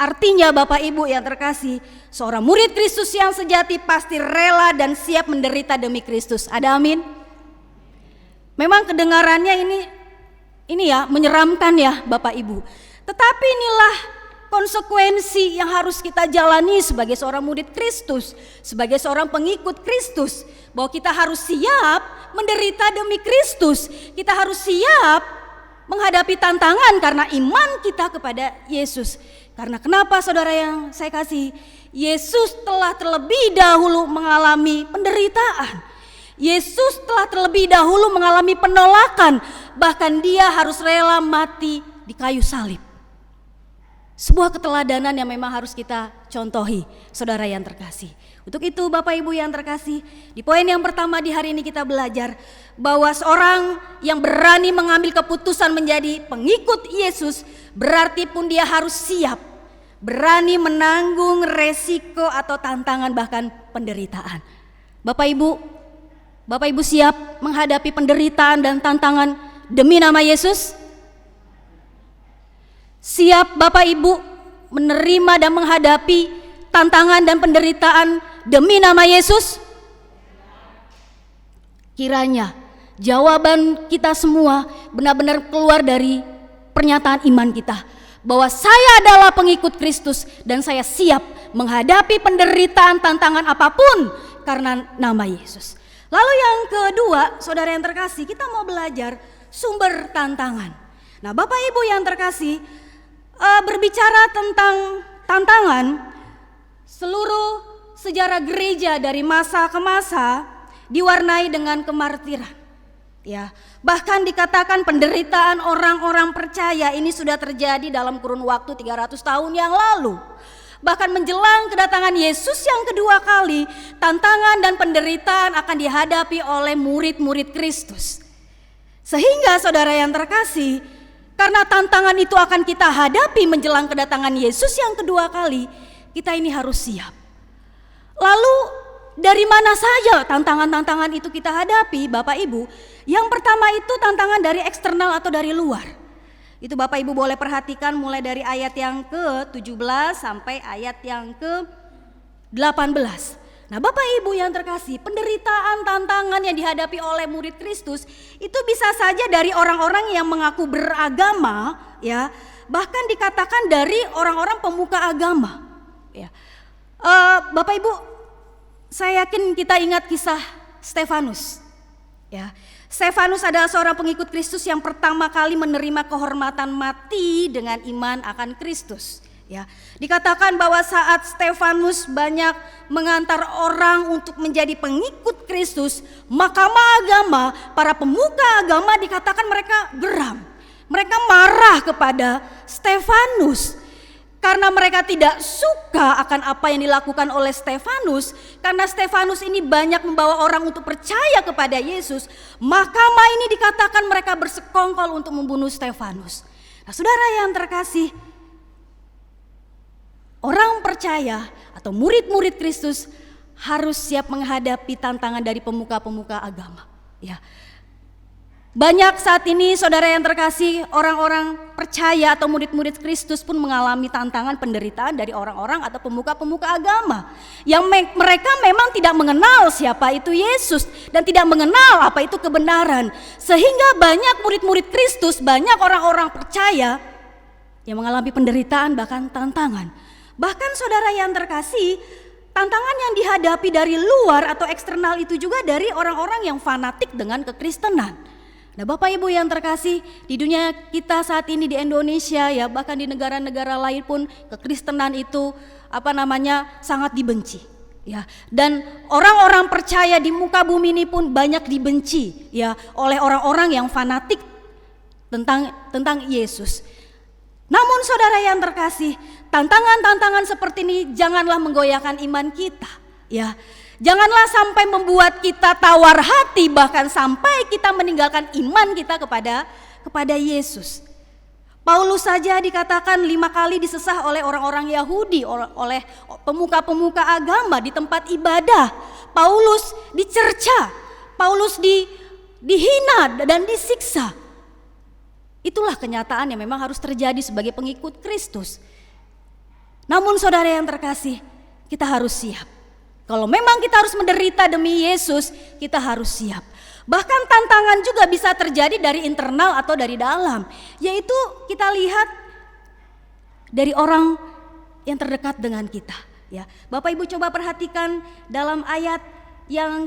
Artinya Bapak Ibu yang terkasih, seorang murid Kristus yang sejati pasti rela dan siap menderita demi Kristus. Ada amin? Memang kedengarannya ini ya menyeramkan ya Bapak Ibu. Tetapi inilah konsekuensi yang harus kita jalani sebagai seorang murid Kristus, sebagai seorang pengikut Kristus, bahwa kita harus siap menderita demi Kristus. Kita harus siap menghadapi tantangan karena iman kita kepada Yesus. Karena kenapa saudara yang saya kasih? Yesus telah terlebih dahulu mengalami penderitaan. Yesus telah terlebih dahulu mengalami penolakan. Bahkan dia harus rela mati di kayu salib. Sebuah keteladanan yang memang harus kita contohi, saudara yang terkasih. Untuk itu Bapak Ibu yang terkasih, di poin yang pertama di hari ini kita belajar bahwa seorang yang berani mengambil keputusan menjadi pengikut Yesus, berarti pun dia harus siap, berani menanggung resiko atau tantangan bahkan penderitaan. Bapak Ibu siap menghadapi penderitaan dan tantangan demi nama Yesus? Siap Bapak Ibu menerima dan menghadapi tantangan dan penderitaan demi nama Yesus? Kiranya jawaban kita semua benar-benar keluar dari pernyataan iman kita, bahwa saya adalah pengikut Kristus dan saya siap menghadapi penderitaan tantangan apapun karena nama Yesus. Lalu yang kedua, saudara yang terkasih, kita mau belajar sumber tantangan. Nah Bapak Ibu yang terkasih, berbicara tentang tantangan, seluruh sejarah gereja dari masa ke masa diwarnai dengan kemartiran. Ya, bahkan dikatakan penderitaan orang-orang percaya ini sudah terjadi dalam kurun waktu 300 tahun yang lalu. Bahkan menjelang kedatangan Yesus yang kedua kali, tantangan dan penderitaan akan dihadapi oleh murid-murid Kristus. Sehingga saudara yang terkasih, karena tantangan itu akan kita hadapi menjelang kedatangan Yesus yang kedua kali, kita ini harus siap. Lalu dari mana saja tantangan-tantangan itu kita hadapi Bapak Ibu? Yang pertama itu tantangan dari eksternal atau dari luar. Itu Bapak Ibu boleh perhatikan mulai dari ayat yang ke-17 sampai ayat yang ke-18. Nah Bapak Ibu yang terkasih, penderitaan tantangan yang dihadapi oleh murid Kristus itu bisa saja dari orang-orang yang mengaku beragama, ya, bahkan dikatakan dari orang-orang pemuka agama. Ya. Bapak Ibu, saya yakin kita ingat kisah Stefanus. Ya, Stefanus adalah seorang pengikut Kristus yang pertama kali menerima kehormatan mati dengan iman akan Kristus. Ya, dikatakan bahwa saat Stefanus banyak mengantar orang untuk menjadi pengikut Kristus, mahkamah agama, para pemuka agama dikatakan mereka geram. Mereka marah kepada Stefanus karena mereka tidak suka akan apa yang dilakukan oleh Stefanus. Karena Stefanus ini banyak membawa orang untuk percaya kepada Yesus, mahkamah ini dikatakan mereka bersekongkol untuk membunuh Stefanus. Nah saudara yang terkasih, orang percaya atau murid-murid Kristus harus siap menghadapi tantangan dari pemuka-pemuka agama. Ya. Banyak saat ini saudara yang terkasih, orang-orang percaya atau murid-murid Kristus pun mengalami tantangan penderitaan dari orang-orang atau pemuka-pemuka agama yang mereka memang tidak mengenal siapa itu Yesus dan tidak mengenal apa itu kebenaran. Sehingga banyak murid-murid Kristus, banyak orang-orang percaya yang mengalami penderitaan bahkan tantangan. Bahkan saudara yang terkasih, tantangan yang dihadapi dari luar atau eksternal itu juga dari orang-orang yang fanatik dengan kekristenan. Nah Bapak Ibu yang terkasih, di dunia kita saat ini di Indonesia ya, bahkan di negara-negara lain pun kekristenan itu sangat dibenci. Ya, dan orang-orang percaya di muka bumi ini pun banyak dibenci ya oleh orang-orang yang fanatik tentang Yesus. Namun saudara yang terkasih, tantangan-tantangan seperti ini janganlah menggoyahkan iman kita ya. Janganlah sampai membuat kita tawar hati, bahkan sampai kita meninggalkan iman kita kepada Yesus. Paulus saja dikatakan 5 kali disesah oleh orang-orang Yahudi, oleh pemuka-pemuka agama di tempat ibadah. Paulus dicerca, Paulus dihina dan disiksa. Itulah kenyataan yang memang harus terjadi sebagai pengikut Kristus. Namun saudara yang terkasih, kita harus siap. Kalau memang kita harus menderita demi Yesus, kita harus siap. Bahkan tantangan juga bisa terjadi dari internal atau dari dalam, yaitu kita lihat dari orang yang terdekat dengan kita. Ya, Bapak Ibu coba perhatikan dalam ayat yang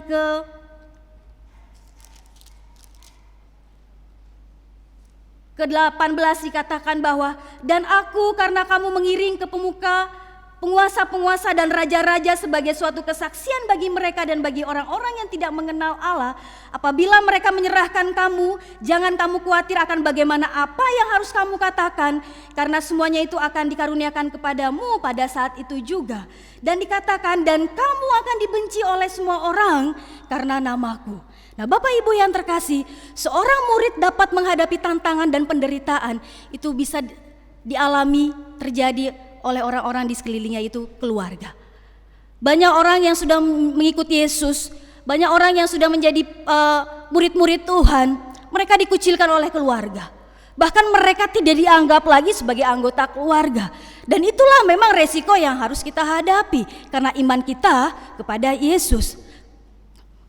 ke-18 dikatakan bahwa, dan aku karena kamu mengiring ke pemuka penguasa-penguasa dan raja-raja sebagai suatu kesaksian bagi mereka dan bagi orang-orang yang tidak mengenal Allah. Apabila mereka menyerahkan kamu, jangan kamu khawatir akan bagaimana apa yang harus kamu katakan, karena semuanya itu akan dikaruniakan kepadamu pada saat itu juga. Dan dikatakan, dan kamu akan dibenci oleh semua orang karena namaku. Nah, Bapak Ibu yang terkasih, seorang murid dapat menghadapi tantangan dan penderitaan itu bisa dialami terjadi oleh orang-orang di sekelilingnya, itu keluarga. Banyak orang yang sudah mengikuti Yesus, banyak orang yang sudah menjadi murid-murid Tuhan, mereka dikucilkan oleh keluarga. Bahkan mereka tidak dianggap lagi sebagai anggota keluarga. Dan itulah memang resiko yang harus kita hadapi karena iman kita kepada Yesus.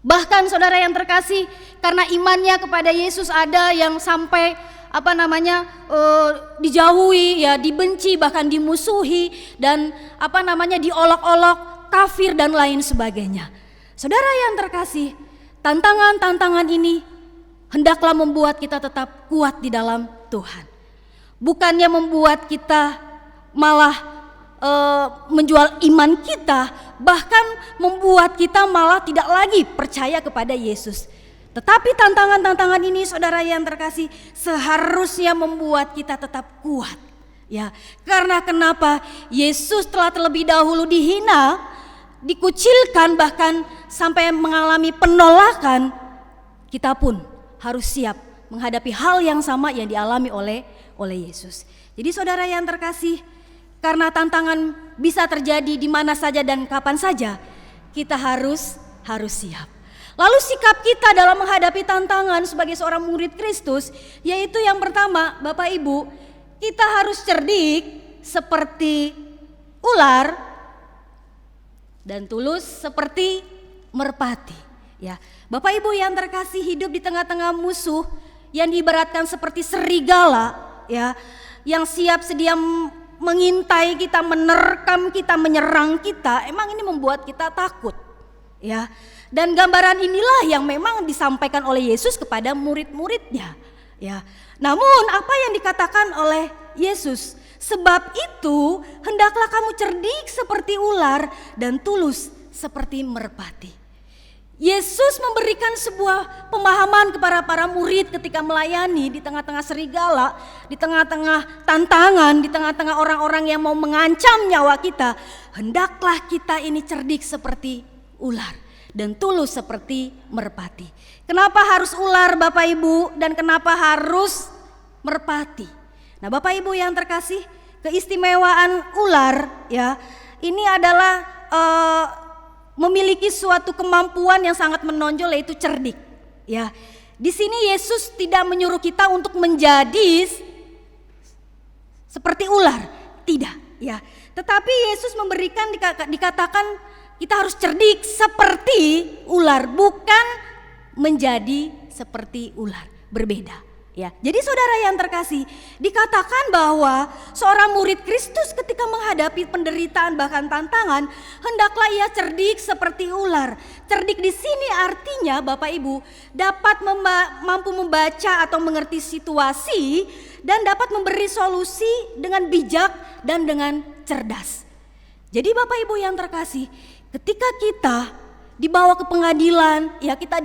Bahkan saudara yang terkasih, karena imannya kepada Yesus ada yang sampai dijauhi, ya, dibenci, bahkan dimusuhi, dan diolok-olok, kafir dan lain sebagainya. Saudara yang terkasih, tantangan-tantangan ini hendaklah membuat kita tetap kuat di dalam Tuhan. Bukannya membuat kita malah menjual iman kita, bahkan membuat kita malah tidak lagi percaya kepada Yesus. Tetapi tantangan-tantangan ini saudara yang terkasih seharusnya membuat kita tetap kuat. Ya, karena kenapa? Yesus telah terlebih dahulu dihina, dikucilkan, bahkan sampai mengalami penolakan. Kita pun harus siap menghadapi hal yang sama yang dialami oleh Yesus. Jadi saudara yang terkasih, karena tantangan bisa terjadi di mana saja dan kapan saja, kita harus siap. Lalu sikap kita dalam menghadapi tantangan sebagai seorang murid Kristus, yaitu yang pertama, Bapak Ibu, kita harus cerdik seperti ular dan tulus seperti merpati. Ya, Bapak Ibu yang terkasih, hidup di tengah-tengah musuh yang diibaratkan seperti serigala, ya, yang siap sedia mengintai kita, menerkam kita, menyerang kita. Emang ini membuat kita takut, ya. Dan gambaran inilah yang memang disampaikan oleh Yesus kepada murid-muridnya, ya. Namun apa yang dikatakan oleh Yesus? Sebab itu hendaklah kamu cerdik seperti ular dan tulus seperti merpati. Yesus memberikan sebuah pemahaman kepada para murid ketika melayani di tengah-tengah serigala, di tengah-tengah tantangan, di tengah-tengah orang-orang yang mau mengancam nyawa kita. Hendaklah kita ini cerdik seperti ular dan tulus seperti merpati. Kenapa harus ular Bapak Ibu dan kenapa harus merpati? Nah Bapak Ibu yang terkasih, keistimewaan ular, ya, ini adalah memiliki suatu kemampuan yang sangat menonjol, yaitu cerdik. Ya, di sini Yesus tidak menyuruh kita untuk menjadi seperti ular, tidak. Ya, tetapi Yesus memberikan dikatakan kita harus cerdik seperti ular, bukan menjadi seperti ular, berbeda. Ya, jadi saudara yang terkasih, dikatakan bahwa seorang murid Kristus ketika menghadapi penderitaan bahkan tantangan, hendaklah ia cerdik seperti ular. Cerdik di sini artinya Bapak Ibu dapat mampu membaca atau mengerti situasi dan dapat memberi solusi dengan bijak dan dengan cerdas. Jadi Bapak Ibu yang terkasih, ketika kita dibawa ke pengadilan, ya kita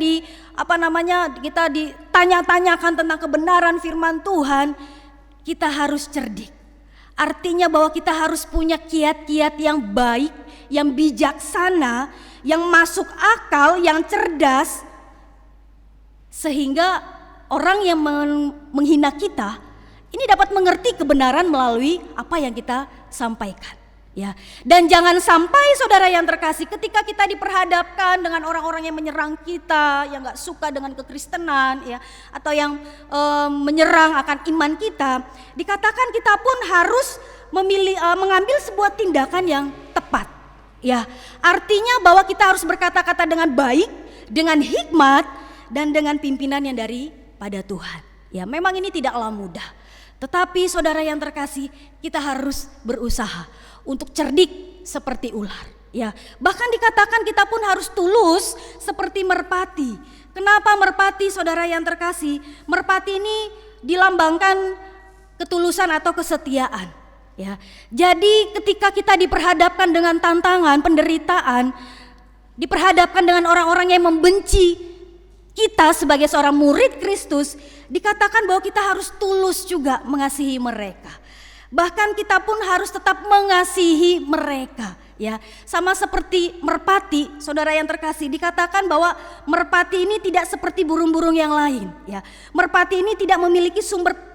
kita ditanya-tanyakan tentang kebenaran firman Tuhan, kita harus cerdik. Artinya bahwa kita harus punya kiat-kiat yang baik, yang bijaksana, yang masuk akal, yang cerdas, sehingga orang yang menghina kita ini dapat mengerti kebenaran melalui apa yang kita sampaikan. Ya, dan jangan sampai saudara yang terkasih, ketika kita diperhadapkan dengan orang-orang yang menyerang kita, yang gak suka dengan kekristenan, ya, atau yang menyerang akan iman kita, dikatakan kita pun harus mengambil sebuah tindakan yang tepat. Ya, artinya bahwa kita harus berkata-kata dengan baik, dengan hikmat, dan dengan pimpinan yang daripada Tuhan. Ya, memang ini tidaklah mudah. Tetapi saudara yang terkasih, kita harus berusaha untuk cerdik seperti ular. Ya, bahkan dikatakan kita pun harus tulus seperti merpati. Kenapa merpati, saudara yang terkasih? Merpati ini dilambangkan ketulusan atau kesetiaan. Ya, jadi ketika kita diperhadapkan dengan tantangan, penderitaan, diperhadapkan dengan orang-orang yang membenci kita sebagai seorang murid Kristus, dikatakan bahwa kita harus tulus juga mengasihi mereka. Bahkan kita pun harus tetap mengasihi mereka. Ya, sama seperti merpati, saudara yang terkasih, dikatakan bahwa merpati ini tidak seperti burung-burung yang lain. Ya, merpati ini tidak memiliki sumber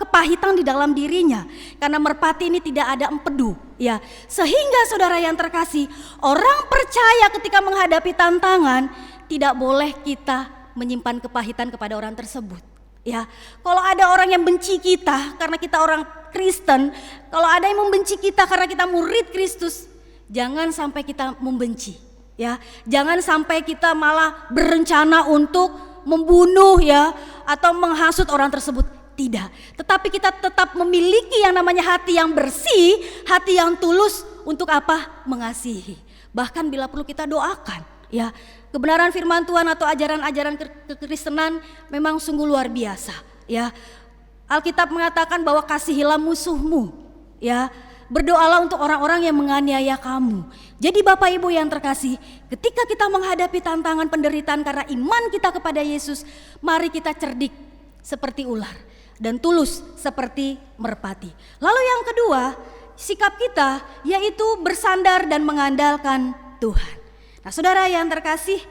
kepahitan di dalam dirinya, karena merpati ini tidak ada empedu. Ya, sehingga saudara yang terkasih, orang percaya ketika menghadapi tantangan tidak boleh kita menyimpan kepahitan kepada orang tersebut. Ya, kalau ada orang yang benci kita karena kita orang Kristen, kalau ada yang membenci kita karena kita murid Kristus, jangan sampai kita membenci. Ya, jangan sampai kita malah berencana untuk membunuh ya atau menghasut orang tersebut. Tidak, tetapi kita tetap memiliki yang namanya hati yang bersih, hati yang tulus untuk apa? Mengasihi. Bahkan bila perlu kita doakan. Ya, kebenaran firman Tuhan atau ajaran-ajaran kekristenan memang sungguh luar biasa. Ya, Alkitab mengatakan bahwa kasihilah musuhmu. Ya, berdoalah untuk orang-orang yang menganiaya kamu. Jadi Bapak Ibu yang terkasih, ketika kita menghadapi tantangan penderitaan karena iman kita kepada Yesus, mari kita cerdik seperti ular dan tulus seperti merpati. Lalu yang kedua, sikap kita yaitu bersandar dan mengandalkan Tuhan. Nah, saudara yang terkasih,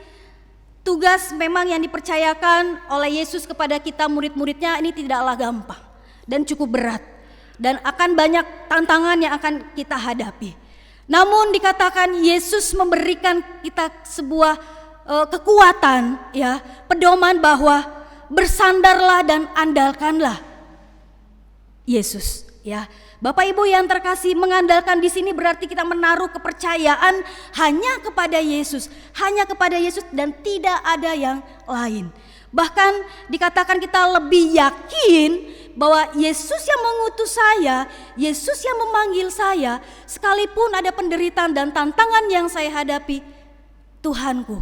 tugas memang yang dipercayakan oleh Yesus kepada kita murid-muridnya ini tidaklah gampang dan cukup berat, dan akan banyak tantangan yang akan kita hadapi. Namun dikatakan Yesus memberikan kita sebuah kekuatan, ya, pedoman bahwa bersandarlah dan andalkanlah Yesus. Ya, Bapak Ibu yang terkasih, mengandalkan di sini berarti kita menaruh kepercayaan hanya kepada Yesus, dan tidak ada yang lain. Bahkan dikatakan kita lebih yakin bahwa Yesus yang mengutus saya, Yesus yang memanggil saya, sekalipun ada penderitaan dan tantangan yang saya hadapi, Tuhanku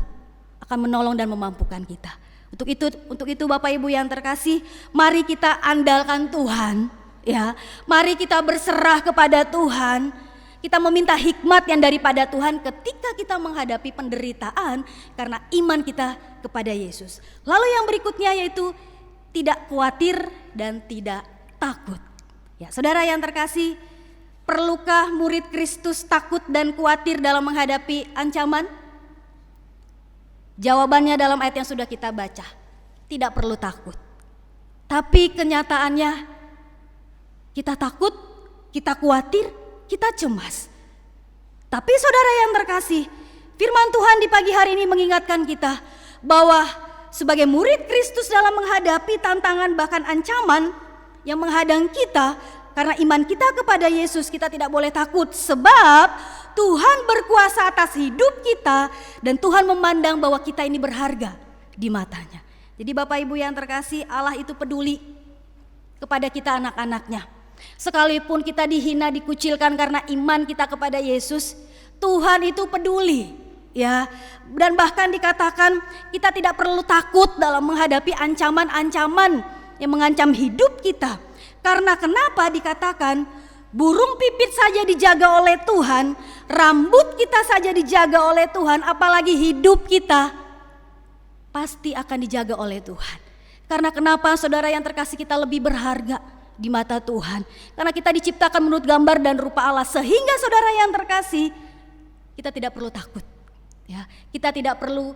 akan menolong dan memampukan kita. Untuk itu Bapak Ibu yang terkasih, mari kita andalkan Tuhan, ya. Mari kita berserah kepada Tuhan. Kita meminta hikmat yang daripada Tuhan ketika kita menghadapi penderitaan karena iman kita kepada Yesus. Lalu yang berikutnya yaitu tidak khawatir dan tidak takut. Ya, saudara yang terkasih, perlukah murid Kristus takut dan khawatir dalam menghadapi ancaman? Jawabannya dalam ayat yang sudah kita baca, tidak perlu takut. Tapi kenyataannya kita takut, kita khawatir, kita cemas. Tapi saudara yang terkasih, firman Tuhan di pagi hari ini mengingatkan kita bahwa sebagai murid Kristus dalam menghadapi tantangan bahkan ancaman yang menghadang kita, karena iman kita kepada Yesus, kita tidak boleh takut sebab Tuhan berkuasa atas hidup kita dan Tuhan memandang bahwa kita ini berharga di matanya. Jadi Bapak Ibu yang terkasih, Allah itu peduli kepada kita anak-anaknya. Sekalipun kita dihina, dikucilkan karena iman kita kepada Yesus, Tuhan itu peduli. Ya, dan bahkan dikatakan kita tidak perlu takut dalam menghadapi ancaman-ancaman yang mengancam hidup kita. Karena kenapa dikatakan burung pipit saja dijaga oleh Tuhan, rambut kita saja dijaga oleh Tuhan, apalagi hidup kita pasti akan dijaga oleh Tuhan. Karena kenapa saudara yang terkasih, kita lebih berharga di mata Tuhan, karena kita diciptakan menurut gambar dan rupa Allah. Sehingga saudara yang terkasih, kita tidak perlu takut, ya, kita tidak perlu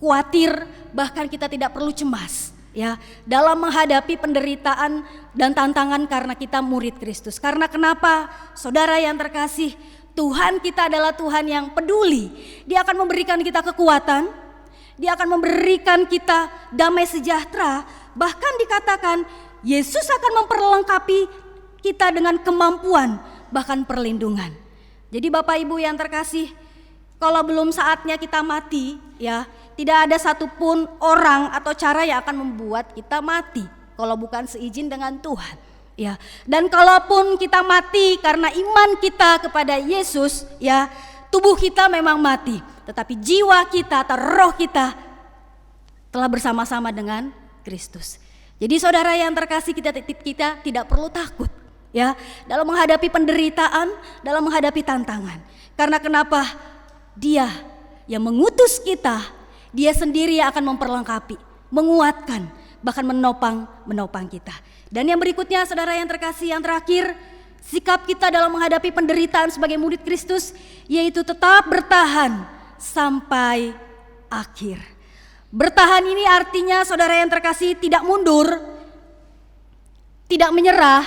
khawatir, bahkan kita tidak perlu cemas, ya, dalam menghadapi penderitaan dan tantangan karena kita murid Kristus. Karena kenapa saudara yang terkasih, Tuhan kita adalah Tuhan yang peduli. Dia akan memberikan kita kekuatan, Dia akan memberikan kita damai sejahtera. Bahkan dikatakan Yesus akan memperlengkapi kita dengan kemampuan bahkan perlindungan. Jadi Bapak Ibu yang terkasih, kalau belum saatnya kita mati, ya, tidak ada satupun orang atau cara yang akan membuat kita mati kalau bukan seizin dengan Tuhan. Ya, dan kalaupun kita mati karena iman kita kepada Yesus, ya, tubuh kita memang mati, tetapi jiwa kita atau roh kita telah bersama-sama dengan Kristus. Jadi saudara yang terkasih, kita tidak perlu takut, ya, dalam menghadapi penderitaan, dalam menghadapi tantangan. Karena kenapa? Dia yang mengutus kita, dia sendiri yang akan memperlengkapi, menguatkan, bahkan menopang kita. Dan yang berikutnya saudara yang terkasih, yang terakhir, sikap kita dalam menghadapi penderitaan sebagai murid Kristus, yaitu tetap bertahan sampai akhir. Bertahan ini artinya saudara yang terkasih tidak mundur, tidak menyerah,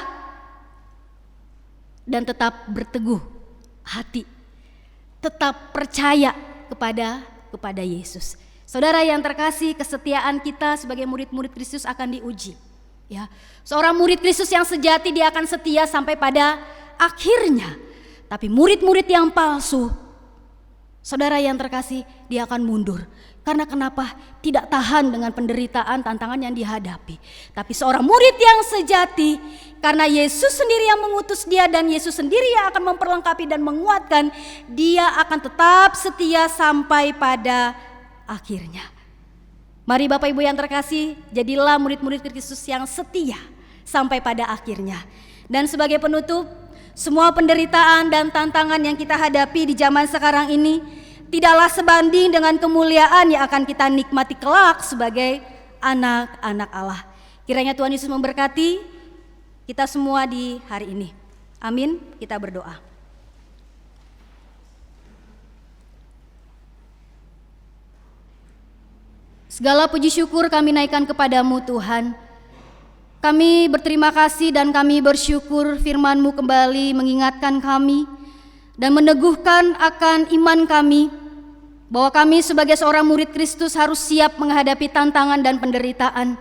dan tetap berteguh hati, tetap percaya kepada Yesus. Saudara yang terkasih, kesetiaan kita sebagai murid-murid Kristus akan diuji. Ya, seorang murid Kristus yang sejati dia akan setia sampai pada akhirnya. Tapi murid-murid yang palsu, saudara yang terkasih, dia akan mundur. Karena kenapa? Tidak tahan dengan penderitaan, tantangan yang dihadapi. Tapi seorang murid yang sejati, karena Yesus sendiri yang mengutus dia dan Yesus sendiri yang akan memperlengkapi dan menguatkan, dia akan tetap setia sampai pada akhirnya. Mari Bapak Ibu yang terkasih, jadilah murid-murid Kristus yang setia sampai pada akhirnya. Dan sebagai penutup, semua penderitaan dan tantangan yang kita hadapi di zaman sekarang ini tidaklah sebanding dengan kemuliaan yang akan kita nikmati kelak sebagai anak-anak Allah. Kiranya Tuhan Yesus memberkati kita semua di hari ini. Amin. Kita berdoa. Segala puji syukur kami naikkan kepadamu Tuhan. Kami berterima kasih dan kami bersyukur firman-Mu kembali mengingatkan kami dan meneguhkan akan iman kami bahwa kami sebagai seorang murid Kristus harus siap menghadapi tantangan dan penderitaan.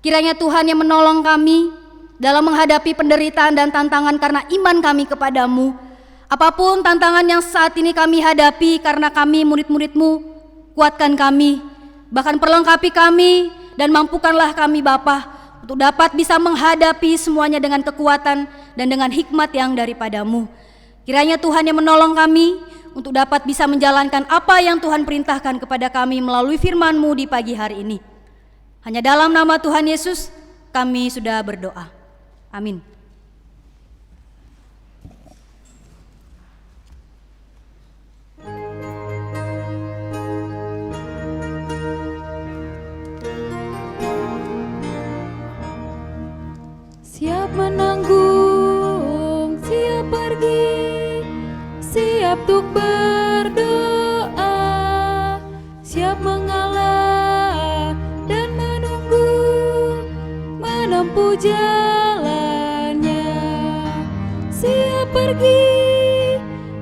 Kiranya Tuhan yang menolong kami dalam menghadapi penderitaan dan tantangan karena iman kami kepadamu. Apapun tantangan yang saat ini kami hadapi karena kami murid-murid-Mu, kuatkan kami, bahkan perlengkapi kami dan mampukanlah kami Bapa untuk dapat bisa menghadapi semuanya dengan kekuatan dan dengan hikmat yang daripadamu. Kiranya Tuhan yang menolong kami untuk dapat bisa menjalankan apa yang Tuhan perintahkan kepada kami melalui firman-Mu di pagi hari ini. Hanya dalam nama Tuhan Yesus kami sudah berdoa. Amin. Siap menanggung, siap pergi, siap untuk berdoa, siap mengalah dan menunggu, menempuh jalannya. Siap pergi,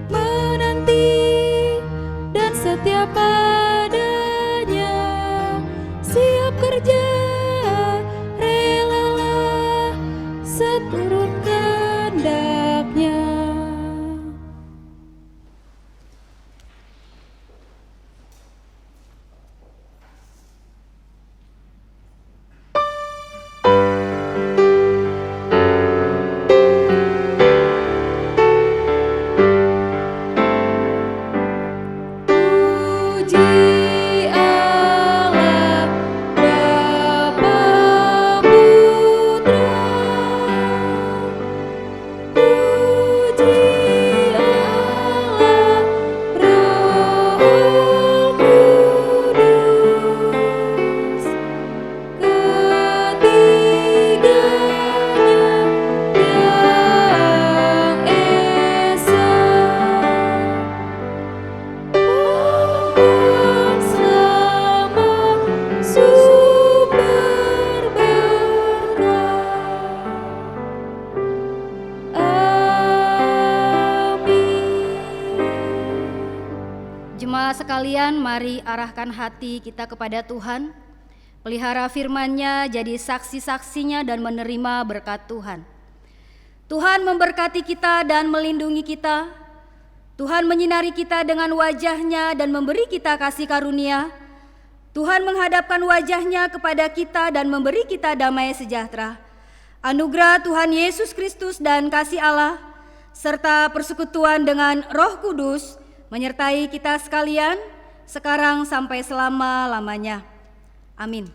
menanti, dan setiap adanya. Siap kerja, seturut kehendaknya. Puji Allah Bapa Putra, puji Allah Roh Kudus, ketiganya yang esa, pohon selamat sumber berkah. Jemaat sekalian, mari arahkan hati kita kepada Tuhan. Pelihara firman-Nya, jadi saksi-saksinya dan menerima berkat Tuhan. Tuhan memberkati kita dan melindungi kita. Tuhan menyinari kita dengan wajah-Nya dan memberi kita kasih karunia. Tuhan menghadapkan wajah-Nya kepada kita dan memberi kita damai sejahtera. Anugerah Tuhan Yesus Kristus dan kasih Allah, serta persekutuan dengan Roh Kudus, menyertai kita sekalian, sekarang sampai selama-lamanya. Amin.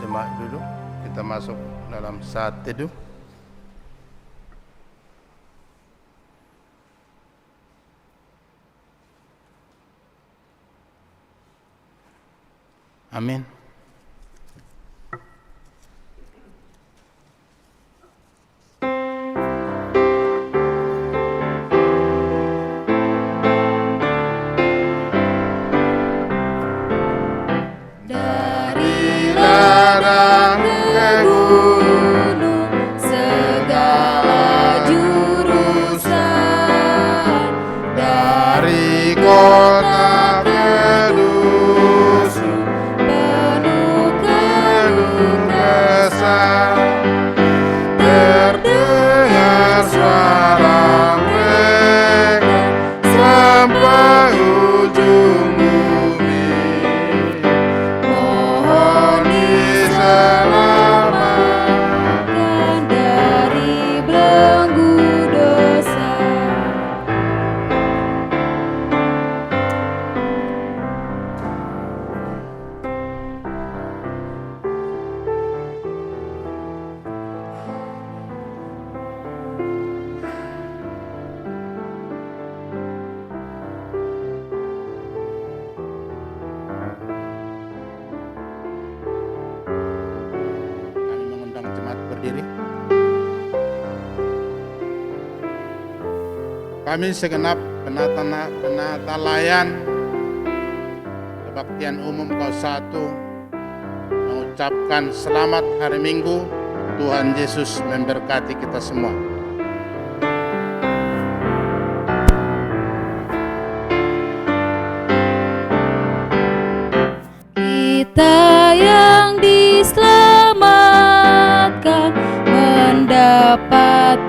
Jemaat duduk, kita masuk dalam saat teduh. Amin. Dari Ladang ke gunung segala jurusan, dari kota ke dusun, penuh penuh kesan, terdengar suara mereka sampai ujung bumi. Mohon diselamatkan dari belenggu dosa. Kami mengundang jemaat berdiri. Kami segenap penata layan kebaktian umum Kaus 1 mengucapkan selamat hari Minggu. Tuhan Yesus memberkati kita semua. Kita yang diselamatkan mendapat